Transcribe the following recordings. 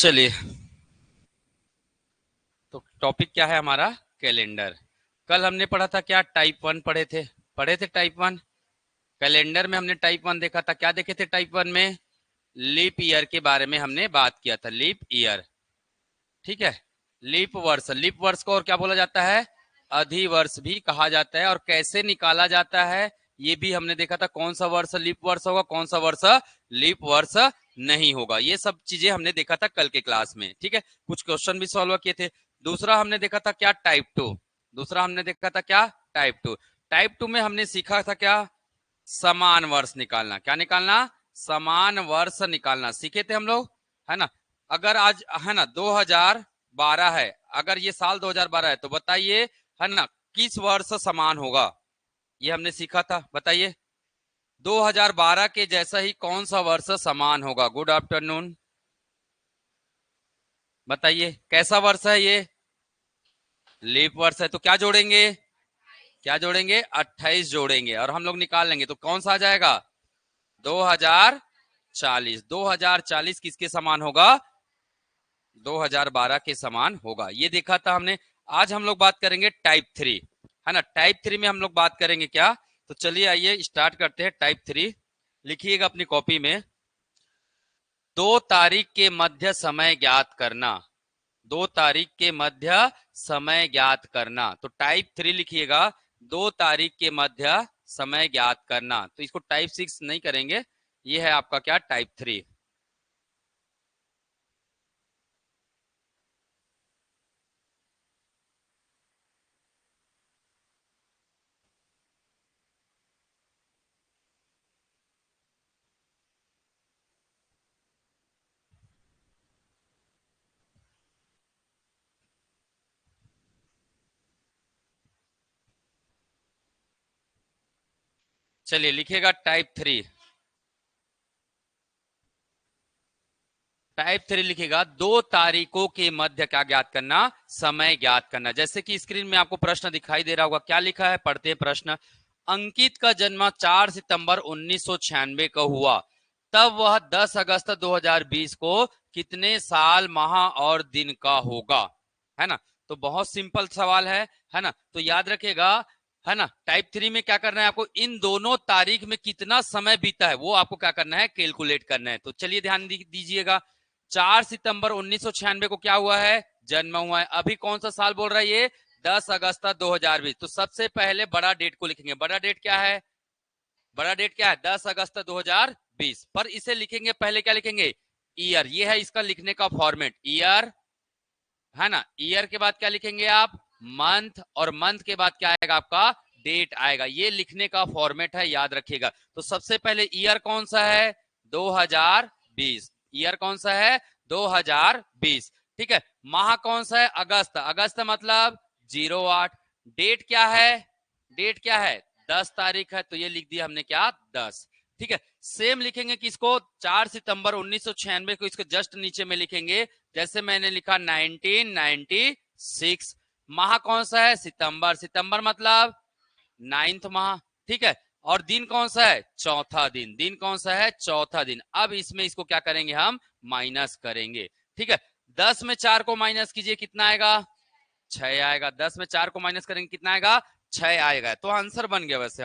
चलिए, तो टॉपिक क्या है हमारा? कैलेंडर। कल हमने पढ़ा था क्या? टाइप 1 पढ़े थे टाइप 1। कैलेंडर में हमने टाइप 1 देखा था। क्या देखे थे टाइप 1 में? लीप ईयर के बारे में हमने बात किया था। लीप ईयर, ठीक है। लीप वर्ष को और क्या बोला जाता है? अधिवर्ष भी कहा जाता है। और कैसे निकाला जाता है ये भी हमने देखा था। कौन सा वर्ष लीप वर्ष होगा, कौन सा वर्ष लीप वर्ष नहीं होगा, ये सब चीजें हमने देखा था कल के क्लास में, ठीक है। कुछ क्वेश्चन भी सॉल्व किए थे। दूसरा हमने देखा था क्या? टाइप 2 में हमने सीखा था क्या? समान वर्ष निकालना। क्या निकालना? समान वर्ष निकालना सीखे थे हम लोग, है ना। अगर आज है ना 2012 है, अगर ये साल 2012 है तो बताइए, है ना, किस वर्ष समान होगा? ये हमने सीखा था। बताइए 2012 के जैसा ही कौन सा वर्ष समान होगा? Good afternoon. बताइए कैसा वर्ष है ये? लीप वर्ष है। तो क्या जोड़ेंगे? 28 जोड़ेंगे और हम लोग निकाल लेंगे। तो कौन सा आ जाएगा? 2040। 2040 किसके समान होगा? 2012 के समान होगा। ये देखा था हमने। आज हम लोग बात करेंगे टाइप 3, है ना। टाइप 3 में हम लोग बात करेंगे क्या? तो चलिए आइए स्टार्ट करते हैं। टाइप 3 लिखिएगा अपनी कॉपी में। 2 तारीख के मध्य समय ज्ञात करना। 2 तारीख के मध्य समय ज्ञात करना। तो टाइप 3 लिखिएगा, 2 तारीख के मध्य समय ज्ञात करना। तो इसको टाइप 6 नहीं करेंगे, ये है आपका क्या? टाइप 3। चलिए लिखिएगा टाइप 3। टाइप 3 लिखिएगा, 2 तारीखों के मध्य क्या ज्ञात करना? समय ज्ञात करना। जैसे कि स्क्रीन में आपको प्रश्न दिखाई दे रहा होगा, क्या लिखा है? पढ़ते हैं प्रश्न। अंकित का जन्म 4 सितंबर 1996 को हुआ, तब वह 10 अगस्त 2020 को कितने साल, माह और दिन का होगा? है ना। तो बहुत सिंपल सवाल है ना। तो याद रखिएगा, है ना। टाइप 3 में क्या करना है आपको? इन दोनों तारीख में कितना समय बीता है वो आपको क्या करना है? कैलकुलेट करना है। तो चलिए ध्यान दीजिएगा। 4 सितंबर 1996 को क्या हुआ है? जन्म हुआ है। अभी कौन सा साल बोल रहा है ये? 10 अगस्त 2020। तो सबसे पहले बड़ा डेट को लिखेंगे। बड़ा डेट क्या है? 10 अगस्त 2020। पर इसे लिखेंगे पहले क्या लिखेंगे? ईयर। ये है इसका लिखने का फॉर्मेट, ईयर, है ना। ईयर के बाद क्या लिखेंगे आप? मंथ। और मंथ के बाद क्या आएगा आपका? डेट आएगा। ये लिखने का फॉर्मेट है, याद रखिएगा। तो सबसे पहले ईयर कौन सा है? 2020। ईयर कौन सा है? 2020, ठीक है। माह कौन सा है? अगस्त। अगस्त मतलब 08। डेट क्या है? डेट क्या है? 10 तारीख है, तो ये लिख दिया हमने क्या? 10, ठीक है। सेम लिखेंगे किसको? 4 सितंबर 1996 को इसके जस्ट नीचे में लिखेंगे, जैसे मैंने लिखा 1996। माह कौन सा है? सितंबर। सितंबर मतलब 9th माह, ठीक है। और दिन कौन सा है? चौथा दिन। दिन कौन सा है? चौथा दिन। अब इसमें इसको क्या करेंगे? हम माइनस करेंगे, ठीक है। 10 में 4 को माइनस कीजिए, कितना आएगा? 6 आएगा। 10 में 4 को माइनस करेंगे, कितना आएगा? 6 आएगा। तो आंसर बन गया। वैसे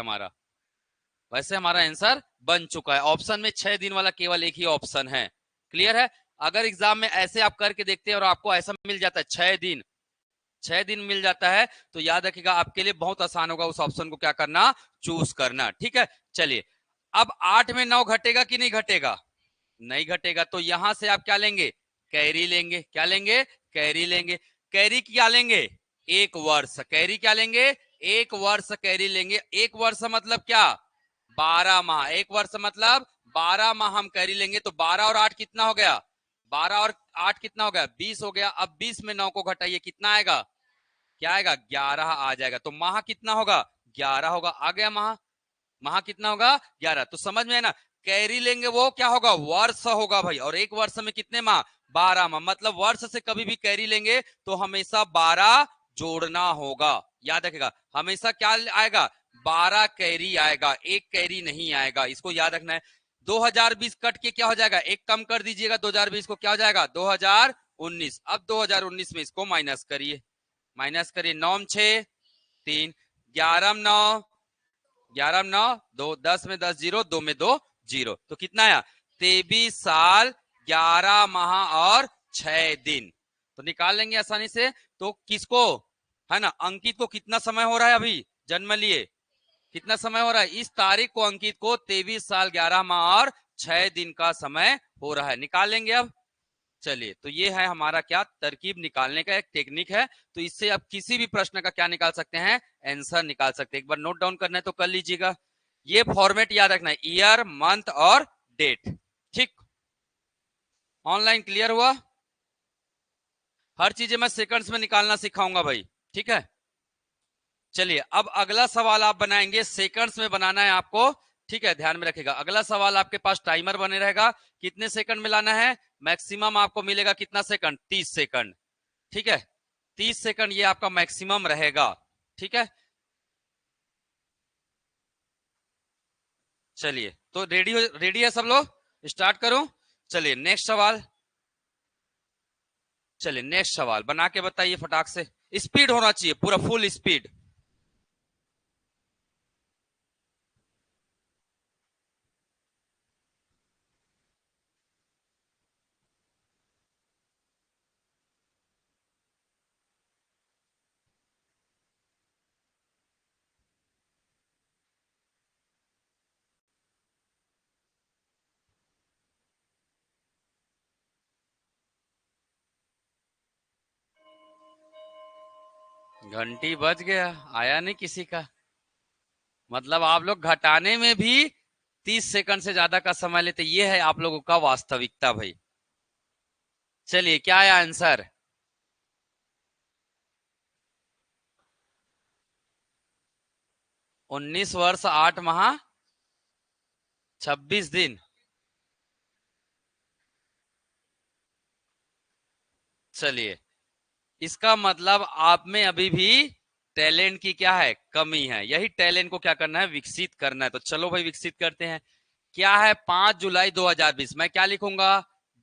हमारा आंसर बन चुका है। ऑप्शन में 6 दिन वाला केवल एक ही ऑप्शन है। क्लियर है। अगर एग्जाम में ऐसे आप करके देखते हैं और आपको ऐसा मिल जाता है 6 दिन मिल जाता है, तो याद रखिएगा आपके लिए बहुत आसान होगा उस ऑप्शन को क्या करना? चूज करना, ठीक है। चलिए, अब 8 में 9 घटेगा कि नहीं घटेगा? नहीं घटेगा। तो यहां से आप क्या लेंगे? कैरी लेंगे। क्या लेंगे? कैरी लेंगे। कैरी क्या लेंगे? 1 वर्ष। कैरी क्या लेंगे? 1 वर्ष कैरी लेंगे। 1 वर्ष मतलब क्या? 12 माह। 1 वर्ष मतलब 12 माह हम कैरी लेंगे। तो 12 और 8 कितना हो गया? 12 और 8 कितना हो गया? 20 हो गया। अब 20 में 9 को घटाइए, कितना आएगा? क्या आएगा? 11 आ जाएगा। तो माह कितना होगा? 11 होगा। आ गया माह। माह कितना होगा? 11। तो समझ में है ना। कैरी लेंगे वो क्या होगा? वर्ष होगा भाई। और 1 वर्ष में कितने माह? 12 माह। मतलब वर्ष से कभी भी कैरी लेंगे तो हमेशा 12 जोड़ना होगा। याद रखेगा, हमेशा क्या आएगा? 12 कैरी आएगा, 1 कैरी नहीं आएगा। इसको याद रखना है। 2020 कट के क्या हो जाएगा, एक कम कर दीजिएगा, 2020 को क्या हो जाएगा 2019। अब 2019 में इसको माइनस करिए, माइनस करिए, 9 6 3, 11 9, 11 9 2, 10 में 10 जीरो, 2 में 2 जीरो, तो कितना आया 23 साल 11 माह और 6 दिन। तो निकाल लेंगे आसानी से। तो किसको, है ना, अंकित को कितना समय हो रहा है अभी जन्म लिए, कितना समय हो रहा है इस तारीख को, अंकित को 23 साल 11 माह और 6 दिन का समय हो रहा है। निकाल लेंगे अब। चलिए, तो ये है हमारा क्या, तरकीब निकालने का एक टेक्निक है। तो इससे आप किसी भी प्रश्न का क्या निकाल सकते हैं, आंसर निकाल सकते हैं। एक बार नोट डाउन करना है तो कर लीजिएगा। ये फॉर्मेट याद रखना है, ईयर मंथ और डेट। ठीक, ऑनलाइन क्लियर हुआ? हर चीजें मैं सेकंड्स में निकालना सिखाऊंगा भाई, ठीक है। चलिए, अब अगला सवाल आप बनाएंगे, सेकंड्स में बनाना है आपको, ठीक है, ध्यान में रखिएगा। अगला सवाल आपके पास टाइमर बने रहेगा, कितने सेकंड में लाना है, मैक्सिमम आपको मिलेगा कितना सेकंड, 30 सेकंड, ठीक है, 30 सेकंड ये आपका मैक्सिमम रहेगा, ठीक है। चलिए, तो रेडी है सब लोग, स्टार्ट करूं? चलिए नेक्स्ट सवाल, चलिए नेक्स्ट सवाल बना के बताइए फटाक से, स्पीड होना चाहिए पूरा फुल स्पीड। घंटी बज गया, आया नहीं किसी का, मतलब आप लोग घटाने में भी 30 सेकंड से ज्यादा का समय लेते, ये है आप लोगों का वास्तविकता भाई। चलिए, क्या आया आंसर, 19 वर्ष 8 माह 26 दिन। चलिए, इसका मतलब आप में अभी भी टैलेंट की क्या है, कमी है। यही टैलेंट को क्या करना है, विकसित करना है। तो चलो भाई विकसित करते हैं। क्या है 5 जुलाई 2020, मैं क्या लिखूंगा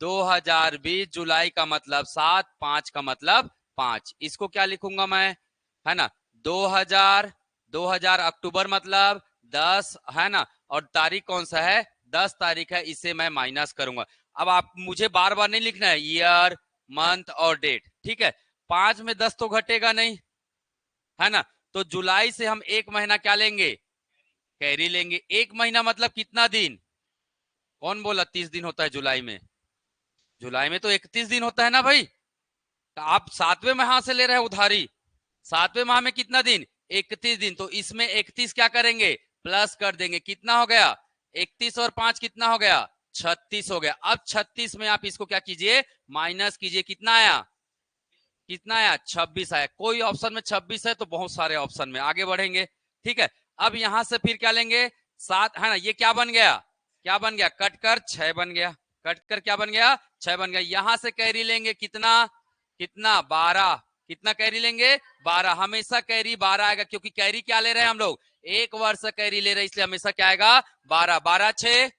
2020, जुलाई का मतलब 7, 5 का मतलब 5, इसको क्या लिखूंगा मैं, है ना 2000, 2000 अक्टूबर मतलब 10, है ना, और तारीख कौन सा है 10 तारीख है, इसे मैं माइनस करूंगा। अब आप मुझे बार बार नहीं लिखना है, ईयर मंथ और डेट, ठीक है। 5 में 10 तो घटेगा नहीं, है ना, तो जुलाई से हम एक महीना क्या लेंगे, कैरी लेंगे। एक महीना मतलब कितना दिन, कौन बोला 30 दिन होता है जुलाई में, जुलाई में तो 31 दिन होता है ना भाई। तो आप 7वें माह से ले रहे हैं उधारी, 7वें माह में कितना दिन 31 दिन, तो इसमें 31 क्या करेंगे, प्लस कर देंगे, कितना हो गया 31 और 5 कितना हो गया 36 हो गया। अब 36 में आप इसको क्या कीजिए, माइनस कीजिए, कितना आया, कितना आया 26 आया। कोई ऑप्शन में 26 है तो बहुत सारे ऑप्शन में आगे बढ़ेंगे, ठीक है। अब यहां से फिर क्या लेंगे 7, है ना, ये क्या बन गया, क्या बन गया, कट कर 6 बन गया, कट कर क्या बन गया 6 बन गया। यहां से कैरी लेंगे कितना, कितना 12, कितना कैरी लेंगे 12, हमेशा कैरी 12 आएगा, क्योंकि कैरी क्या ले रहे हैं हम लोग, एक वर्ष कैरी ले रहे हैं, इसलिए हमेशा क्या आएगा 12, 12 6,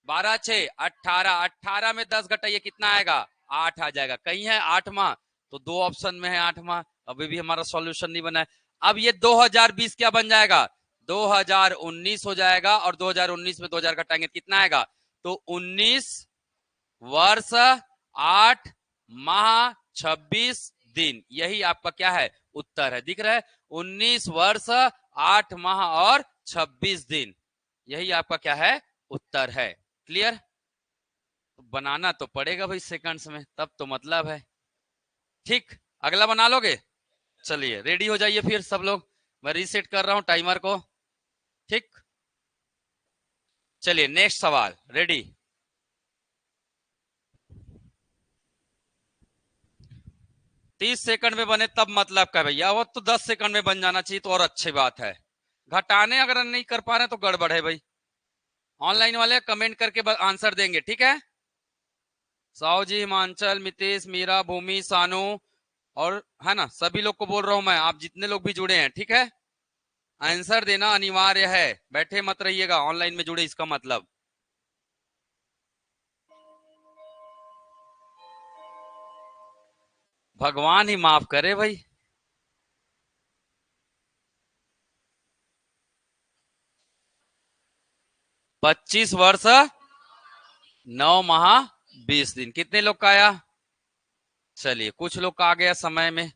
12 6 18, 18 में 10 घटाइए कितना आएगा 8 आ जाएगा। कहीं है 8 माह, तो दो ऑप्शन में है 8 माह, अभी भी हमारा सॉल्यूशन नहीं बना है। अब ये 2020 क्या बन जाएगा 2019 हो जाएगा, और 2019 में 2000 घटाएंगे कितना आएगा, तो 19 वर्ष 8 माह 26 दिन, यही आपका क्या है उत्तर है, दिख रहा है 19 वर्ष 8 माह और 26 दिन, यही आपका क्या है उत्तर है। क्लियर, बनाना तो पड़ेगा भाई सेकंड्स में, तब तो मतलब है। ठीक, अगला बना लोगे? चलिए रेडी हो जाइए फिर सब लोग, मैं रीसेट कर रहा हूं टाइमर को। ठीक, चलिए नेक्स्ट सवाल, रेडी। 30 सेकंड में बने तब मतलब क्या भैया, वो तो 10 सेकंड में बन जाना चाहिए तो और अच्छी बात है। घटाने अगर नहीं कर पा रहे तो गड़बड़ है भाई। ऑनलाइन वाले कमेंट करके आंसर देंगे, ठीक है। साहू जी, हिमांचल, मितेश, मीरा, भूमि, सानू, और है ना सभी लोग को बोल रहा हूं मैं, आप जितने लोग भी जुड़े हैं, ठीक है, आंसर देना अनिवार्य है, बैठे मत रहिएगा ऑनलाइन में जुड़े, इसका मतलब भगवान ही माफ करे भाई। 25 वर्ष 9 माह 20 दिन, कितने लोग का आया? चलिए, कुछ लोग का आ गया समय में,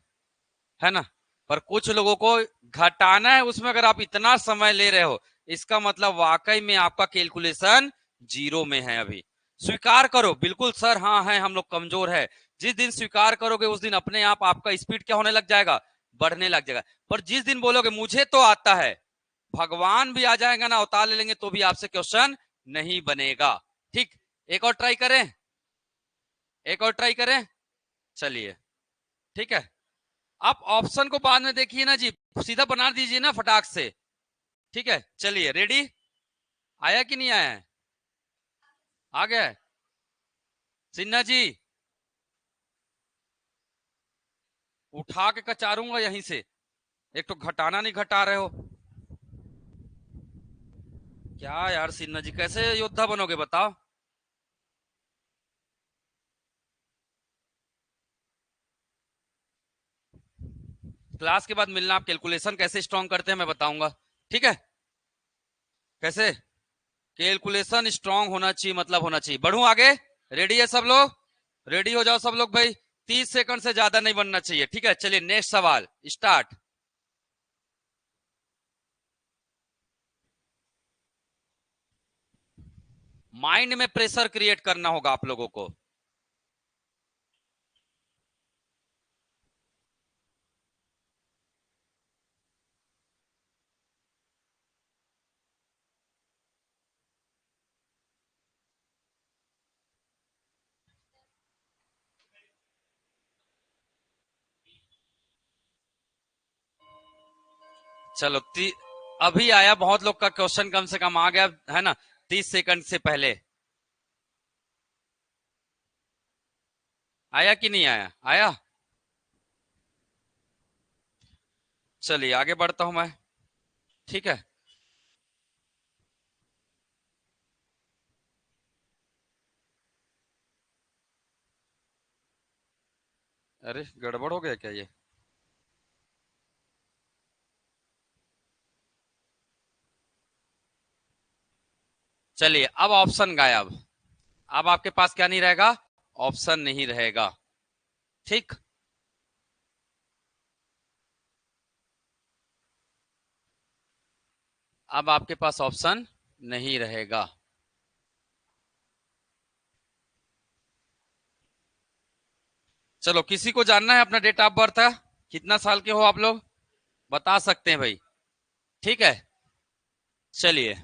है ना। पर कुछ लोगों को घटाना है उसमें। अगर आप इतना समय ले रहे हो, इसका मतलब वाकई में आपका कैलकुलेशन जीरो में है अभी। स्वीकार करो बिल्कुल सर, हाँ है, हम लोग कमजोर है। जिस दिन स्वीकार करोगे उस दिन अपने आप आपका स्पीड क्या होने लग जाएगा? बढ़ने लग जाएगा। पर जिस दिन बोलोगे मुझे तो आता है, भगवान भी आ जाएगा ना, अवतार ले लेंगे, तो भी आपसे क्वेश्चन नहीं बनेगा। ठीक, एक और ट्राई करें, एक और ट्राई करें। चलिए, ठीक है। आप ऑप्शन को बाद में देखिए ना जी, सीधा बना दीजिए ना फटाक से। ठीक है, चलिए, रेडी? आया कि नहीं आया है? आ गया है? सिन्हा जी, उठा के कचारूंगा यहीं से। एक तो घटाना नहीं घटा रहे हो। क्या यार सिन्हा जी, कैसे योद्धा बनोगे बताओ? क्लास के बाद मिलना, आप कैलकुलेशन कैसे स्ट्रॉन्ग करते हैं मैं बताऊंगा। ठीक है, कैसे कैलकुलेशन स्ट्रॉन्ग होना चाहिए, मतलब होना चाहिए। बढ़ू आगे? रेडी है सब लोग? रेडी हो जाओ सब लोग भाई। 30 सेकंड से ज्यादा नहीं बनना चाहिए। ठीक है, चलिए नेक्स्ट सवाल स्टार्ट। माइंड में प्रेशर क्रिएट करना होगा आप लोगों को। चलो, अभी आया, बहुत लोग का क्वेश्चन कम से कम आ गया है ना, 30 सेकंड से पहले। आया कि नहीं आया? आया। चलिए आगे बढ़ता हूं मैं। ठीक है, अरे गड़बड़ हो गया क्या ये? चलिए, अब ऑप्शन गायब। अब आपके पास क्या नहीं रहेगा? ऑप्शन नहीं रहेगा। ठीक, अब आपके पास ऑप्शन नहीं रहेगा। चलो, किसी को जानना है अपना डेट ऑफ बर्थ है? कितना साल के हो आप लोग? बता सकते हैं भाई? ठीक है, चलिए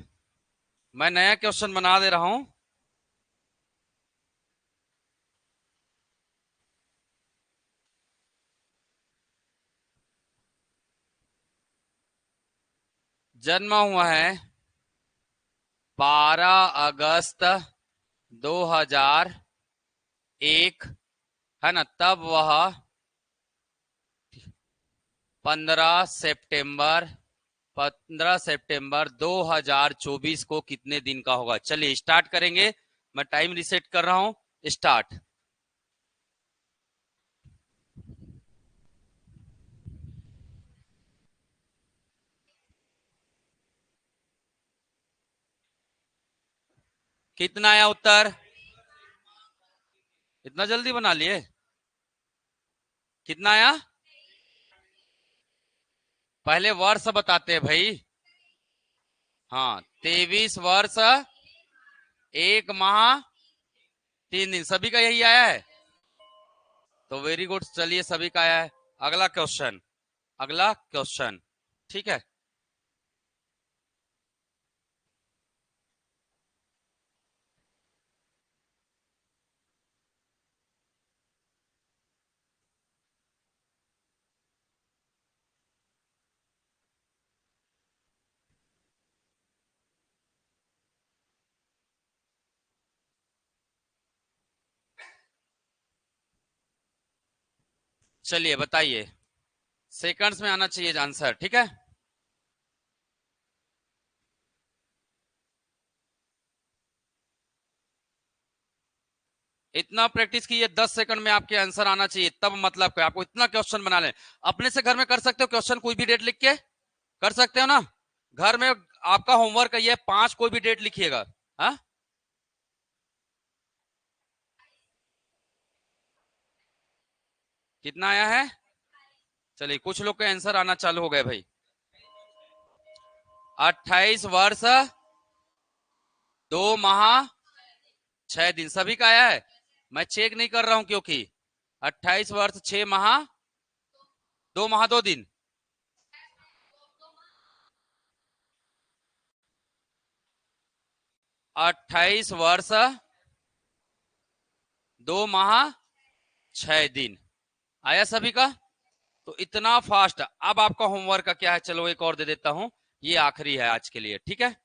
मैं नया क्वेश्चन बना दे रहा हूं। जन्म हुआ है 12 अगस्त 2001, है ना। तब वह 15 सितंबर 2024 को कितने दिन का होगा? चलिए स्टार्ट करेंगे। मैं टाइम रिसेट कर रहा हूं। स्टार्ट। कितना आया उत्तर? इतना जल्दी बना लिए? कितना आया? पहले वर्ष बताते हैं भाई। हाँ, 23 वर्ष 1 माह 3 दिन, सभी का यही आया है। तो वेरी गुड, चलिए सभी का आया है। अगला क्वेश्चन, अगला क्वेश्चन। ठीक है, चलिए बताइए। सेकंड्स में आना चाहिए आंसर, ठीक है। इतना प्रैक्टिस कीजिए, 10 सेकंड में आपके आंसर आना चाहिए, तब मतलब कि आपको इतना क्वेश्चन बना लें। अपने से घर में कर सकते हो क्वेश्चन, कोई भी डेट लिख के कर सकते हो ना। घर में आपका होमवर्क है ये 5 कोई भी डेट लिखिएगा। हाँ, कितना आया है? चलिए कुछ लोग के आंसर आना चालू हो गए भाई। 28 वर्ष 2 माह 6 दिन, सभी का आया है। मैं चेक नहीं कर रहा हूं क्योंकि 28 वर्ष 6 माह 2 माह 2 दिन। 28 वर्ष 2 माह 6 दिन आया सभी का। तो इतना फास्ट। अब आपका होमवर्क का क्या है, चलो एक और दे देता हूं, ये आखिरी है आज के लिए, ठीक है।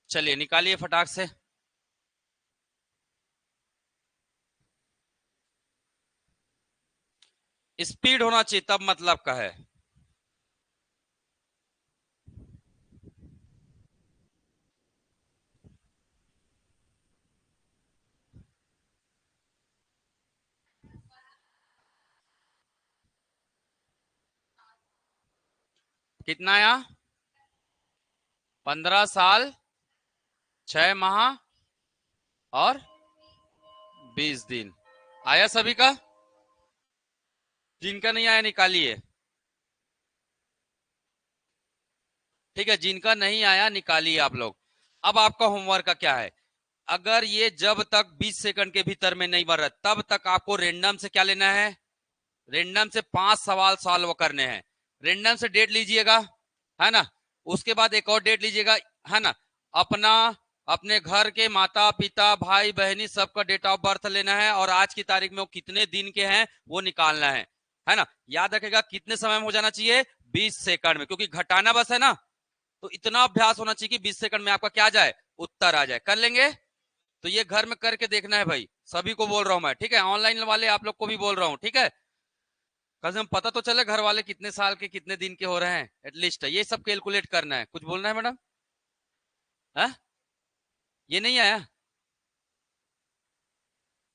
चलिए निकालिए फटाक से। स्पीड होना चाहिए तब मतलब का है। कितना आया? 15 साल 6 माह और 20 दिन आया सभी का। जिनका नहीं आया निकालिए। ठीक है, जिनका नहीं आया निकालिए आप लोग। अब आपका होमवर्क का क्या है, अगर ये जब तक 20 सेकंड के भीतर में नहीं बन रहा तब तक आपको रेंडम से क्या लेना है, रेंडम से 5 सवाल सॉल्व करने हैं। रेंडम से डेट लीजिएगा, है ना। उसके बाद एक और डेट लीजिएगा, है ना। अपना, अपने घर के माता पिता भाई बहनी सबका डेट ऑफ बर्थ लेना है और आज की तारीख में वो कितने दिन के हैं वो निकालना है ना। याद रखेगा कितने समय में हो जाना चाहिए, 20 सेकंड में, क्योंकि घटाना बस है ना। तो इतना अभ्यास होना चाहिए कि 20 सेकंड में आपका क्या आ जाए, उत्तर आ जाए। कर लेंगे। तो ये घर में करके देखना है भाई, सभी को बोल रहा हूं मैं, ठीक है। ऑनलाइन वाले आप लोग को भी बोल रहा हूं, ठीक है। कम से कम पता तो चले घर वाले कितने साल के कितने दिन के हो रहे हैं, एटलीस्ट ये सब कैलकुलेट करना है। कुछ बोलना है मैडम? है, ये नहीं आया?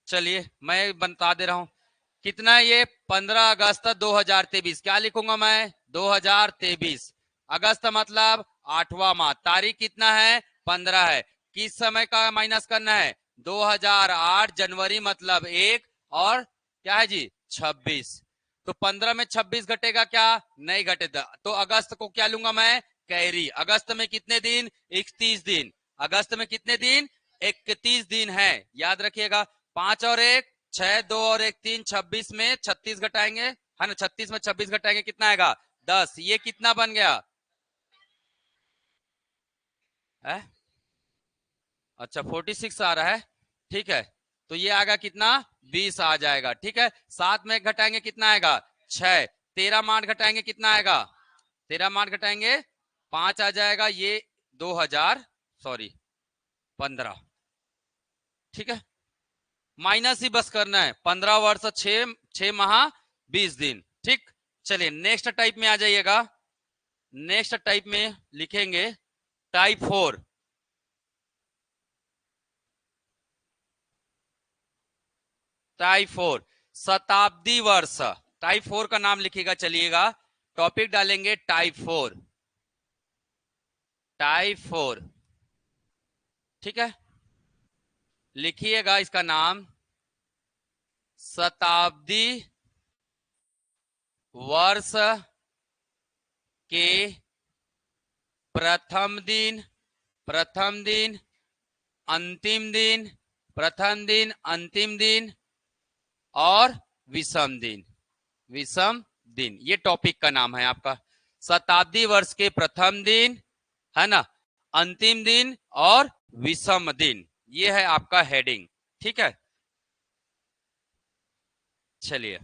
चलिए मैं बता दे रहा हूं। कितना है ये, 15 अगस्त 2023। क्या लिखूंगा मैं, 2023। अगस्त मतलब 8वां माह, तारीख कितना है, 15 है। किस समय का माइनस करना है, 2008 जनवरी मतलब 1 और क्या है जी, 26। तो 15 में 26 घटेगा क्या, नहीं घटेगा। तो अगस्त को क्या लूंगा मैं, कैरी। अगस्त में कितने दिन, 31 दिन। अगस्त में कितने दिन, 31 दिन है, याद रखिएगा। 5 और 1 6, 2 और 1 3, 26 में 36 घटाएंगे, है ना। 36 में 26 घटाएंगे कितना आएगा, 10। ये कितना बन गया है? अच्छा 46 आ रहा है, ठीक है। तो ये आएगा कितना, 20 आ जाएगा, ठीक है। 7 में घटाएंगे कितना आएगा, 6। 13 मार्ट घटाएंगे कितना आएगा, 13 मार्ट घटाएंगे 5 आ जाएगा। ये 2000 सॉरी 15, ठीक है। माइनस ही बस करना है, 15 वर्ष 6 माह 20 दिन, ठीक। चलिए नेक्स्ट टाइप में आ जाइएगा। नेक्स्ट टाइप में लिखेंगे टाइप 4। टाइप 4 शताब्दी वर्ष। टाइप 4 का नाम लिखिएगा, चलिएगा। टॉपिक डालेंगे टाइप 4। टाइप 4, ठीक है। लिखिएगा इसका नाम, शताब्दी वर्ष के प्रथम दिन, प्रथम दिन, अंतिम दिन, प्रथम दिन, अंतिम दिन और विषम दिन, विषम दिन। ये टॉपिक का नाम है आपका। शताब्दी वर्ष के प्रथम दिन, है ना, अंतिम दिन और विषम दिन। ये है आपका हेडिंग, ठीक है। चलिए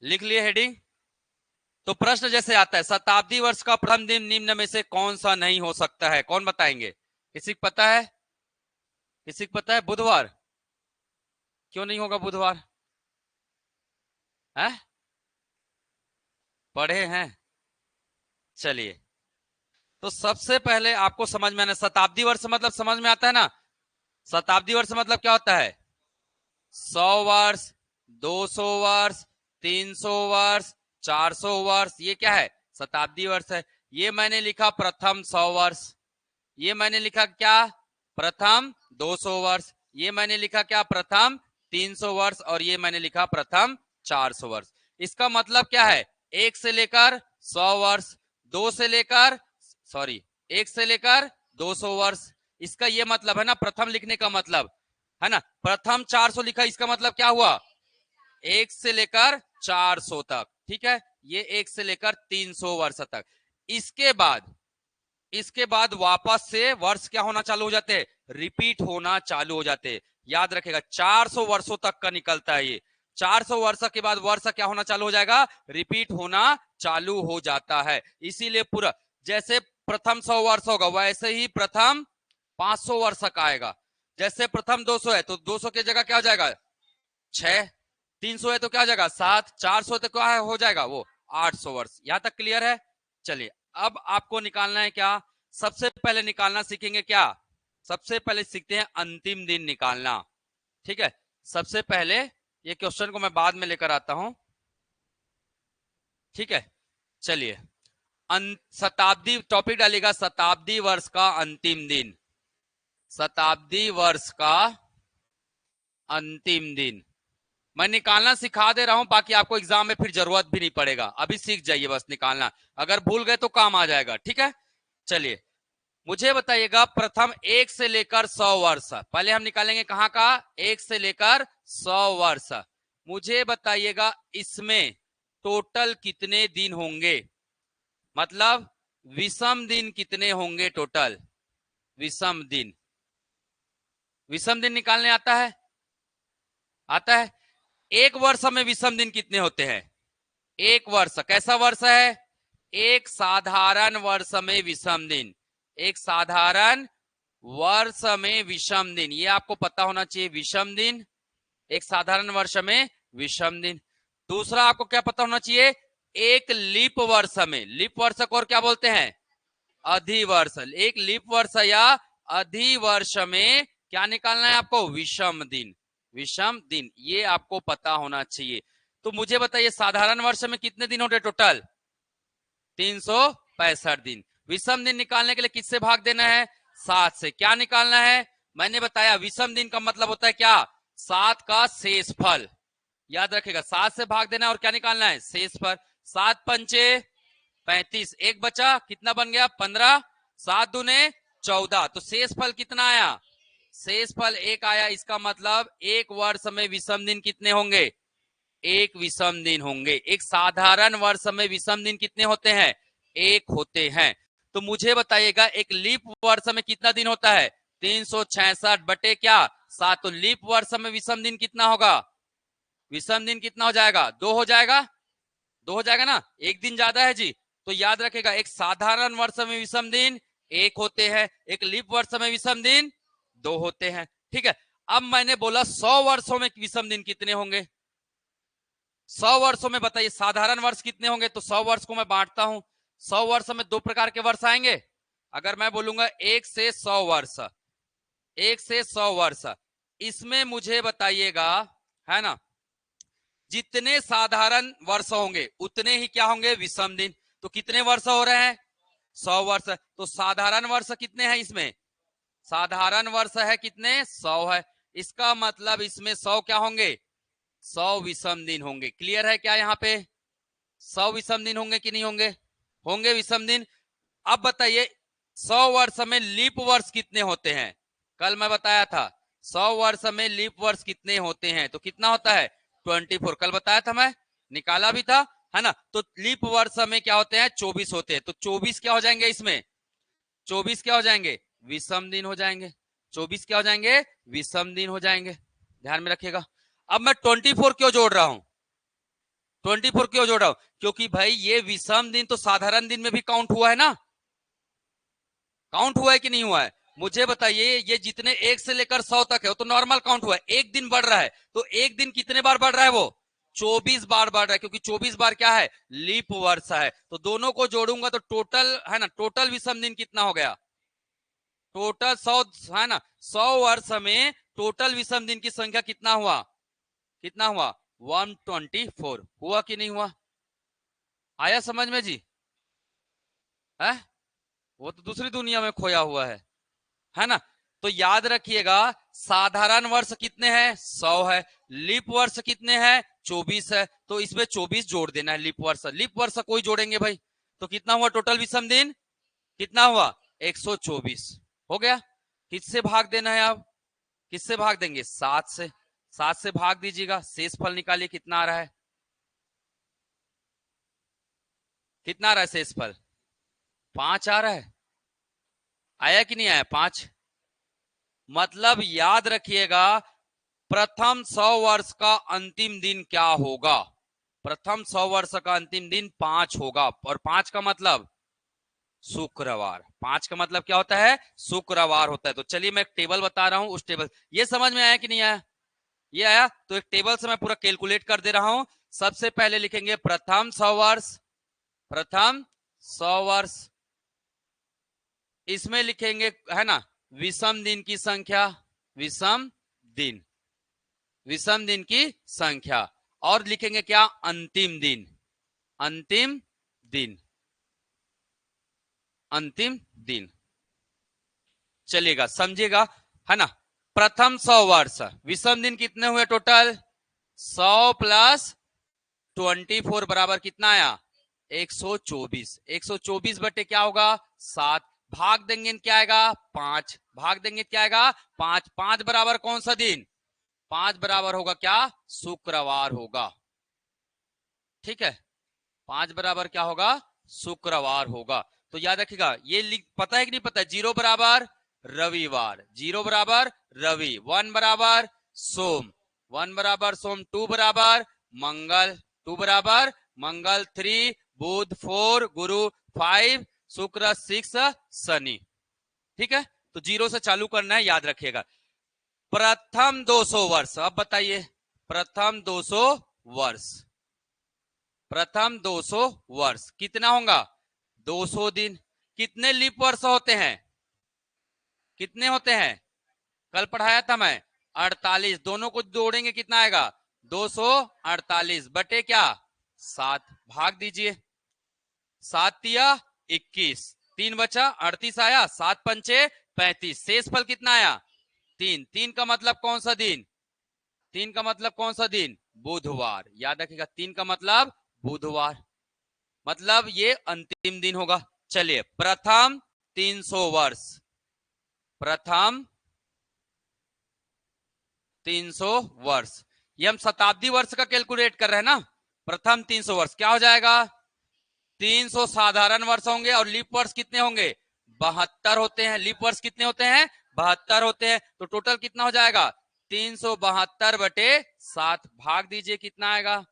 लिख लिए हेडिंग। तो प्रश्न जैसे आता है, शताब्दी वर्ष का प्रथम दिन निम्न में से कौन सा नहीं हो सकता है, कौन बताएंगे? किसी को पता है? किसी को पता है? बुधवार। क्यों नहीं होगा बुधवार? है? पढ़े हैं? चलिए, तो सबसे पहले आपको समझ में आना, शताब्दी वर्ष मतलब समझ में आता है ना? शताब्दी वर्ष मतलब क्या होता है? 100 वर्ष, 200 वर्ष, 300 वर्ष, 400 वर्ष, ये क्या है? शताब्दी वर्ष है। ये मैंने लिखा प्रथम 100 वर्ष, ये मैंने लिखा क्या? प्रथम 200 वर्ष, ये मैंने लिखा क्या? प्रथम 300 वर्ष, और ये मैंने लिखा प्रथम 400 वर्ष। इसका मतलब क्या है? 1 से लेकर 100 वर्ष, 2 से लेकर सॉरी 1 से लेकर 200 वर्ष, इसका ये मतलब है ना प्रथम लिखने का मतलब, है ना? प्रथम 400 लिखा, इसका मतलब क्या हुआ? 1 से लेकर 400 तक, ठीक है। ये 1 से लेकर 300 वर्ष तक। इसके बाद वापस से वर्ष क्या होना चालू हो जाते हैं? रिपीट होना चालू हो जाते हैं। याद रखेगा 400 वर्षों तक का निकलता है ये। 400 वर्ष के बाद वर्ष क्या होना चालू हो जाएगा? रिपीट होना चालू हो जाता है। इसीलिए पूरा जैसे प्रथम 100 वर्ष होगा वैसे ही प्रथम 500 वर्ष का आएगा। जैसे प्रथम 200 है तो 200 की जगह क्या हो जाएगा? 6, 300 है तो क्या हो जाएगा? 7, 400 तो क्या हो जाएगा? वो 800 वर्ष। यहां तक क्लियर है? चलिए अब आपको निकालना है क्या? सबसे पहले निकालना सीखेंगे क्या? सबसे पहले सीखते हैं अंतिम दिन निकालना, ठीक है। सबसे पहले ये क्वेश्चन को मैं बाद में लेकर आता हूं, ठीक है। चलिए शताब्दी टॉपिक डालेगा, शताब्दी वर्ष का अंतिम दिन, शताब्दी वर्ष का अंतिम दिन। मैं निकालना सिखा दे रहा हूं, बाकी आपको एग्जाम में फिर जरूरत भी नहीं पड़ेगा, अभी सीख जाइए बस निकालना, अगर भूल गए तो काम आ जाएगा, ठीक है। चलिए मुझे बताइएगा प्रथम 1 से लेकर 100 वर्ष, पहले हम निकालेंगे कहां का? 1 से लेकर 100 वर्ष। मुझे बताइएगा इसमें टोटल कितने दिन होंगे, मतलब विषम दिन कितने होंगे टोटल? विषम दिन, विषम दिन निकालने आता है? आता है। एक वर्ष में विषम दिन कितने होते हैं? एक वर्ष कैसा वर्ष है? एक साधारण वर्ष में विषम दिन, एक साधारण वर्ष में विषम दिन, ये आपको पता होना चाहिए। विषम दिन, एक साधारण वर्ष में विषम दिन। दूसरा आपको क्या पता होना चाहिए? एक लीप वर्ष में, लीप वर्ष को और क्या बोलते हैं? अधिवर्ष। एक लीप वर्ष या अधिवर्ष में क्या निकालना है आपको? विषम दिन, विषम दिन, ये आपको पता होना चाहिए। तो मुझे बताइए साधारण वर्ष में कितने दिन होते टोटल? 365 दिन। विषम दिन निकालने के लिए किससे भाग देना है? 7 से। क्या निकालना है? मैंने बताया विषम दिन का मतलब होता है क्या? 7 का शेषफल। याद रखेगा 7 से भाग देना और क्या निकालना है? शेषफल। 7 पंचे 35, एक बचा, कितना बन गया? 15, 7 दूने 14, तो शेषफल कितना आया? शेषफल 1 आया। इसका मतलब एक वर्ष में विषम दिन कितने होंगे? एक विषम दिन होंगे। एक साधारण वर्ष में विषम दिन कितने होते हैं? एक होते हैं। तो मुझे बताइएगा एक लीप वर्ष में कितना दिन होता है? 366 बटे क्या? 7। तो लीप वर्ष में विषम दिन कितना होगा? विषम दिन कितना हो जाएगा? 2 हो जाएगा, 2 हो जाएगा ना, एक दिन ज्यादा है जी। तो याद रखेगा एक साधारण वर्ष में विषम दिन 1 होते हैं, एक लीप वर्ष में विषम दिन 2 होते हैं, ठीक है। अब मैंने बोला 100 वर्षों में विषम दिन कितने होंगे? 100 वर्षों में बताइए साधारण वर्ष कितने होंगे? तो 100 वर्ष को मैं बांटता हूं। 100 वर्ष में 2 प्रकार के वर्ष आएंगे। अगर मैं बोलूंगा 1 से 100 वर्ष, 1 से 100 वर्ष, इसमें मुझे बताइएगा, है ना, जितने साधारण वर्ष होंगे उतने ही क्या होंगे? विषम दिन। तो कितने वर्ष हो रहे हैं? 100 वर्ष। तो साधारण वर्ष कितने हैं इसमें? साधारण वर्ष है कितने? 100 है। इसका मतलब इसमें 100 क्या होंगे? 100 विषम दिन होंगे। क्लियर है क्या? यहाँ पे 100 विषम दिन होंगे कि नहीं होंगे? होंगे विषम दिन। अब बताइए 100 वर्ष में लीप वर्ष कितने होते हैं? कल मैं बताया था 100 वर्ष में लीप वर्ष कितने होते हैं, तो कितना होता है? 24। कल बताया था, मैं निकाला भी था, है ना। तो लीप वर्ष में क्या होते हैं? 24 होते हैं। तो 24 क्या हो जाएंगे इसमें? 24 क्या हो जाएंगे? विषम दिन हो जाएंगे, 24 क्या हो जाएंगे, विषम दिन हो जाएंगे, ध्यान में रखिएगा। अब मैं 24 क्यों जोड़ रहा हूं, 24 क्यों जोड़ रहा हूं, क्योंकि भाई ये विषम दिन तो साधारण दिन में भी काउंट हुआ है ना, काउंट हुआ है कि नहीं हुआ है, मुझे बताइए। ये जितने 1 से लेकर 100 तक है वो तो नॉर्मल काउंट हुआ है, एक दिन बढ़ रहा है, तो एक दिन कितने बार बढ़ रहा है, वो 24 बार बढ़ रहा है, क्योंकि 24 बार क्या है, लीप वर्ष है। तो दोनों को जोड़ूंगा तो टोटल है ना, टोटल विषम दिन कितना हो गया, टोटल 100 है ना, 100 वर्ष में टोटल विषम दिन की संख्या कितना हुआ, कितना हुआ, 124 हुआ कि नहीं हुआ, आया समझ में जी, है, वो तो दूसरी दुनिया में खोया हुआ है ना। तो याद रखिएगा साधारण वर्ष कितने हैं, 100 है, लीप वर्ष कितने हैं, 24 है, तो इसमें 24 जोड़ देना है, लीप वर्ष कोई जोड़ेंगे भाई, तो कितना हुआ टोटल विषम दिन, कितना हुआ 124 हो गया। किससे भाग देना है, अब किससे भाग देंगे, 7 से, 7 से भाग दीजिएगा, शेष फल निकालिए कितना आ रहा है, कितना आ रहा है शेष फल, 5 आ रहा है, आया कि नहीं आया 5, मतलब याद रखिएगा प्रथम 100 वर्ष का अंतिम दिन क्या होगा, प्रथम 100 वर्ष का अंतिम दिन 5 होगा, और 5 का मतलब शुक्रवार, 5 का मतलब क्या होता है, शुक्रवार होता है। तो चलिए मैं एक टेबल बता रहा हूं, उस टेबल, ये समझ में आया कि नहीं आया, ये आया, तो एक टेबल से मैं पूरा कैलकुलेट कर दे रहा हूं। सबसे पहले लिखेंगे प्रथम 100 वर्ष, प्रथम 100 वर्ष, इसमें लिखेंगे है ना विषम दिन की संख्या, विषम दिन, विषम दिन की संख्या, और लिखेंगे क्या, अंतिम दिन, अंतिम दिन, अंतिम दिन, चलिएगा समझिएगा, है ना। प्रथम 100 वर्ष, विषम दिन कितने हुए टोटल, 100 प्लस 24 बराबर कितना आया, 124, 124 बटे क्या होगा 7, भाग देंगे क्या आएगा 5, भाग देंगे क्या आएगा 5, 5 बराबर कौन सा दिन, 5 बराबर होगा क्या, शुक्रवार होगा, ठीक है, 5 बराबर क्या होगा, शुक्रवार होगा। तो याद रखिएगा, ये पता है कि नहीं पता है, 0 बराबर रविवार, 0 बराबर रवि, 1 बराबर सोम, 1 बराबर सोम, 2 बराबर मंगल, 2 बराबर मंगल, 3 बुध, 4 गुरु, 5 शुक्र, 6 शनि, ठीक है। तो 0 से चालू करना है, याद रखिएगा। प्रथम 200 वर्ष, अब बताइए प्रथम 200 वर्ष, प्रथम 200 वर्ष कितना होगा, 200 दिन, कितने लीप वर्ष होते हैं, कितने होते हैं, कल पढ़ाया था मैं 48, दोनों को जोड़ेंगे कितना आएगा 248 बटे क्या 7, भाग दीजिए, 7 तिया 21, 3 बचा 38 आया, 7 पंचे 35, शेष फल कितना आया 3, 3 का मतलब कौन सा दिन, 3 का मतलब कौन सा दिन, बुधवार, याद रखिएगा 3 का मतलब बुधवार, मतलब ये अंतिम दिन होगा। चलिए प्रथम 300 वर्ष, प्रथम 300 वर्ष, ये हम शताब्दी वर्ष का कैलकुलेट कर रहे हैं ना, प्रथम 300 वर्ष क्या हो जाएगा, 300 साधारण वर्ष होंगे और लीप वर्ष कितने होंगे 72 होते हैं, लीप वर्ष कितने होते हैं 72 होते हैं, तो टोटल कितना हो जाएगा 372 बटे 7, भाग दीजिए कितना आएगा,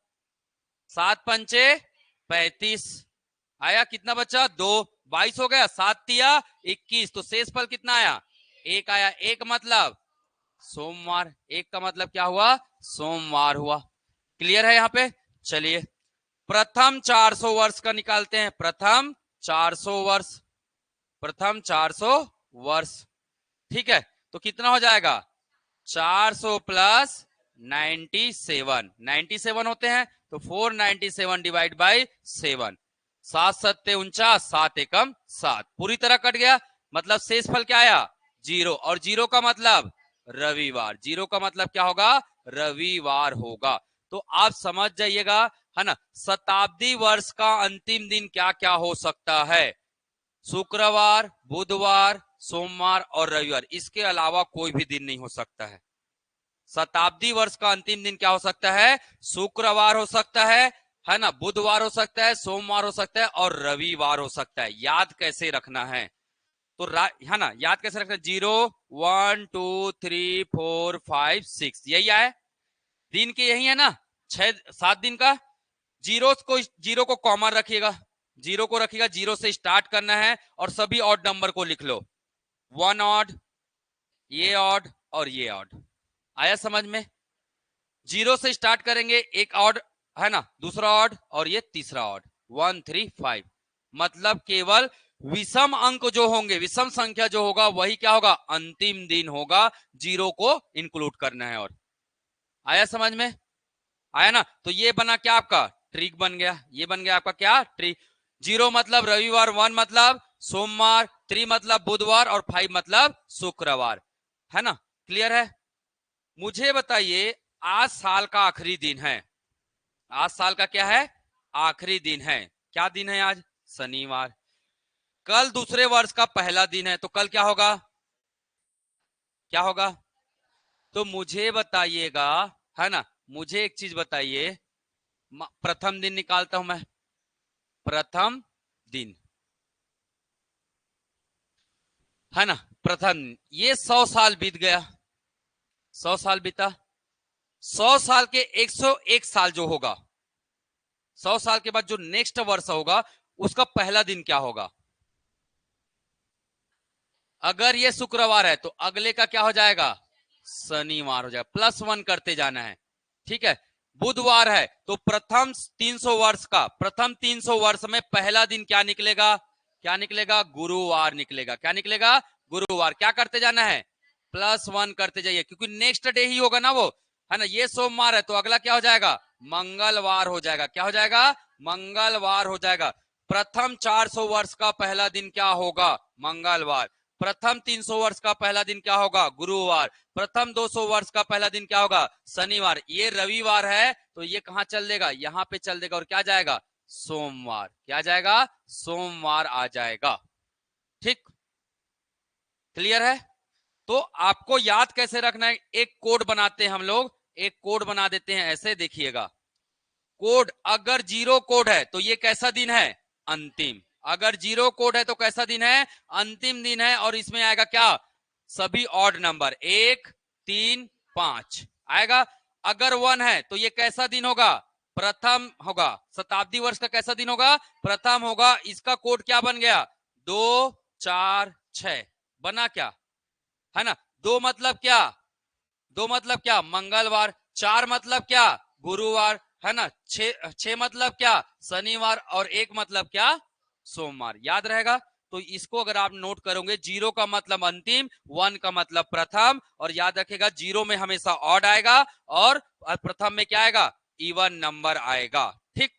7 पंचे 35 आया, कितना बचा 2, 22 हो गया, 7 तिया 21, तो शेष फल कितना आया 1 आया, 1 मतलब सोमवार, 1 का मतलब क्या हुआ सोमवार हुआ, क्लियर है यहाँ पे। चलिए प्रथम 400 वर्ष का निकालते हैं, प्रथम 400 वर्ष, प्रथम 400 वर्ष, ठीक है, तो कितना हो जाएगा 400 प्लस 97, 97 होते हैं, तो 497 डिवाइड बाई 7, 7 सत्ते 49, 7 एकम 7, पूरी तरह कट गया, मतलब शेष फल क्या आया 0, और 0 का मतलब रविवार, 0 का मतलब क्या होगा रविवार होगा। तो आप समझ जाइएगा, है ना, शताब्दी वर्ष का अंतिम दिन क्या क्या हो सकता है, शुक्रवार, बुधवार, सोमवार और रविवार, इसके अलावा कोई भी दिन नहीं हो सकता है। शताब्दी वर्ष का अंतिम दिन क्या हो सकता है, शुक्रवार हो सकता है ना, बुधवार हो सकता है, सोमवार हो सकता है और रविवार हो सकता है। याद कैसे रखना है, तो है ना, याद कैसे रखना, 0 1 2 3 4 5 6, यही आए दिन के, यही है ना, 6 7 दिन का। जीरो को कॉमन रखिएगा, जीरो को रखिएगा, जीरो से स्टार्ट करना है और सभी ऑड नंबर को लिख लो, 1 ऑड, ये ऑड और ये ऑड। आया समझ में? जीरो से स्टार्ट करेंगे, एक ऑड है ना, दूसरा ऑड और ये तीसरा ऑड, 1 3 5। मतलब केवल विषम अंक जो होंगे, विषम संख्या जो होगा वही क्या होगा, अंतिम दिन होगा, जीरो को इंक्लूड करना है। और आया समझ में? आया ना? तो ये बना क्या आपका ट्रिक बन गया, ये बन गया आपका क्या ट्रिक। 0 मतलब रविवार, 1 मतलब सोमवार, 3 मतलब बुधवार और 5 मतलब शुक्रवार, है ना? क्लियर है? मुझे बताइए, आज साल का आखिरी दिन है, आज साल का क्या है, आखिरी दिन है। क्या दिन है आज? शनिवार। कल दूसरे वर्ष का पहला दिन है, तो कल क्या होगा, क्या होगा? तो मुझे बताइएगा, है ना, मुझे एक चीज बताइए, प्रथम दिन निकालता हूं मैं, प्रथम दिन, है ना, प्रथम, ये 100 साल बीत गया, 100 साल बीता, 100 साल के 101 साल जो होगा, 100 साल के बाद जो नेक्स्ट वर्ष होगा उसका पहला दिन क्या होगा? अगर ये शुक्रवार है तो अगले का क्या हो जाएगा, शनिवार हो जाएगा, +1 करते जाना है, ठीक है। बुधवार है तो प्रथम 300 वर्ष का, प्रथम 300 वर्ष में पहला दिन क्या निकलेगा, क्या निकलेगा, गुरुवार निकलेगा। क्या निकलेगा, गुरुवार। क्या करते जाना है, +1 करते जाइए, क्योंकि नेक्स्ट डे ही होगा ना वो, है ना। ये सोमवार है तो अगला क्या हो जाएगा, मंगलवार हो जाएगा। क्या हो जाएगा, मंगलवार हो जाएगा। प्रथम 400 वर्ष का पहला दिन क्या होगा, मंगलवार। प्रथम 300 वर्ष का पहला दिन क्या होगा, गुरुवार। प्रथम 200 वर्ष का पहला दिन क्या होगा, शनिवार। ये रविवार है तो ये कहां चल देगा, यहां पे चल देगा और क्या जाएगा, सोमवार। क्या जाएगा, सोमवार आ जाएगा। ठीक, क्लियर है? तो आपको याद कैसे रखना है, एक कोड बनाते हैं हम लोग, एक कोड बना देते हैं ऐसे, देखिएगा। कोड, अगर 0 कोड है तो ये कैसा दिन है, अंतिम। अगर 0 कोड है तो कैसा दिन है, अंतिम दिन है। और इसमें आएगा क्या, सभी ऑड नंबर, 1 3 5 आएगा। अगर 1 है तो ये कैसा दिन होगा, प्रथम होगा। शताब्दी वर्ष का कैसा दिन होगा, प्रथम होगा। इसका कोड क्या बन गया, 2 4 6 बना क्या, है ना। 2 मतलब क्या, 2 मतलब क्या, मंगलवार। 4 मतलब क्या, गुरुवार, है ना। 6 मतलब क्या, शनिवार। और 1 मतलब क्या, सोमवार। याद रहेगा? तो इसको अगर आप नोट करोगे, 0 का मतलब अंतिम, 1 का मतलब प्रथम। और याद रखेगा 0 में हमेशा ऑड आएगा और प्रथम में क्या आएगा, इवन नंबर आएगा। ठीक,